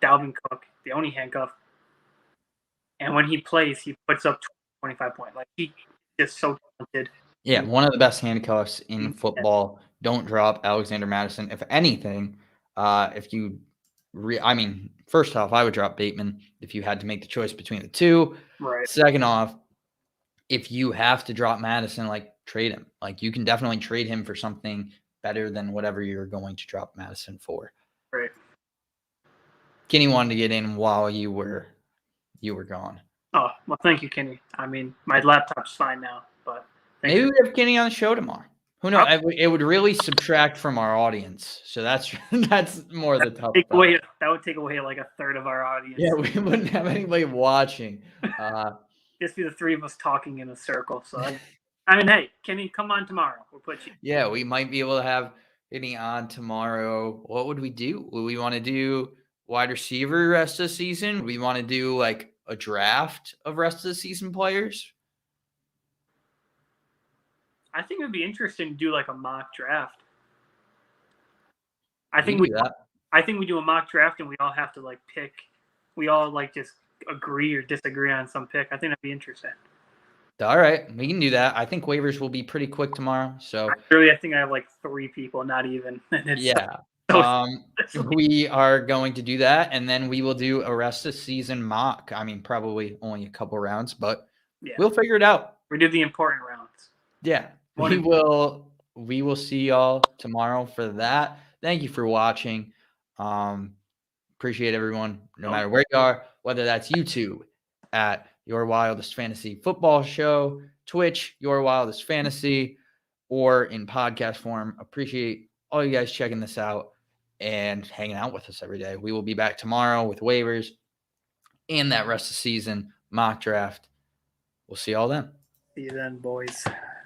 Dalvin Cook, the only handcuff. And when he plays, he puts up 25 points. Like, he's just so talented. Yeah, one of the best handcuffs in football. Don't drop Alexander Madison. If anything, first off, I would drop Bateman if you had to make the choice between the two. Right. Second off, if you have to drop Madison, like, trade him. Like, you can definitely trade him for something better than whatever you're going to drop Madison for. Right. Kenny wanted to get in while you were gone. Oh, well, thank you, Kenny. I mean, my laptop's fine now, but maybe we have Kenny on the show tomorrow. Who knows? It would really subtract from our audience. So that's more the tough part. That would take away like a third of our audience. Yeah, we wouldn't have anybody watching. Just be the 3 of us talking in a circle. So, I mean, hey, Kenny, come on tomorrow. We'll put you. Yeah, we might be able to have Kenny on tomorrow. What would we do? Would we want to do wide receiver rest of the season? Would we want to do like a draft of rest of the season players? I think it would be interesting to do like a mock draft. I think we do a mock draft and we all have to like pick. We all like just agree or disagree on some pick. I think that'd be interesting. All right, we can do that. I think waivers will be pretty quick tomorrow. So I think I have like 3 people, not even. Yeah. We are going to do that, and then we will do a rest of season mock. I mean, probably only a couple rounds, but we'll figure it out. We did the important rounds. Yeah. We will see y'all tomorrow for that. Thank you for watching. Appreciate everyone, no matter where you are, whether that's YouTube at Your Wildest Fantasy Football Show, Twitch, Your Wildest Fantasy, or in podcast form. Appreciate all you guys checking this out and hanging out with us every day. We will be back tomorrow with waivers and that rest of season mock draft. We'll see y'all then. See you then, boys.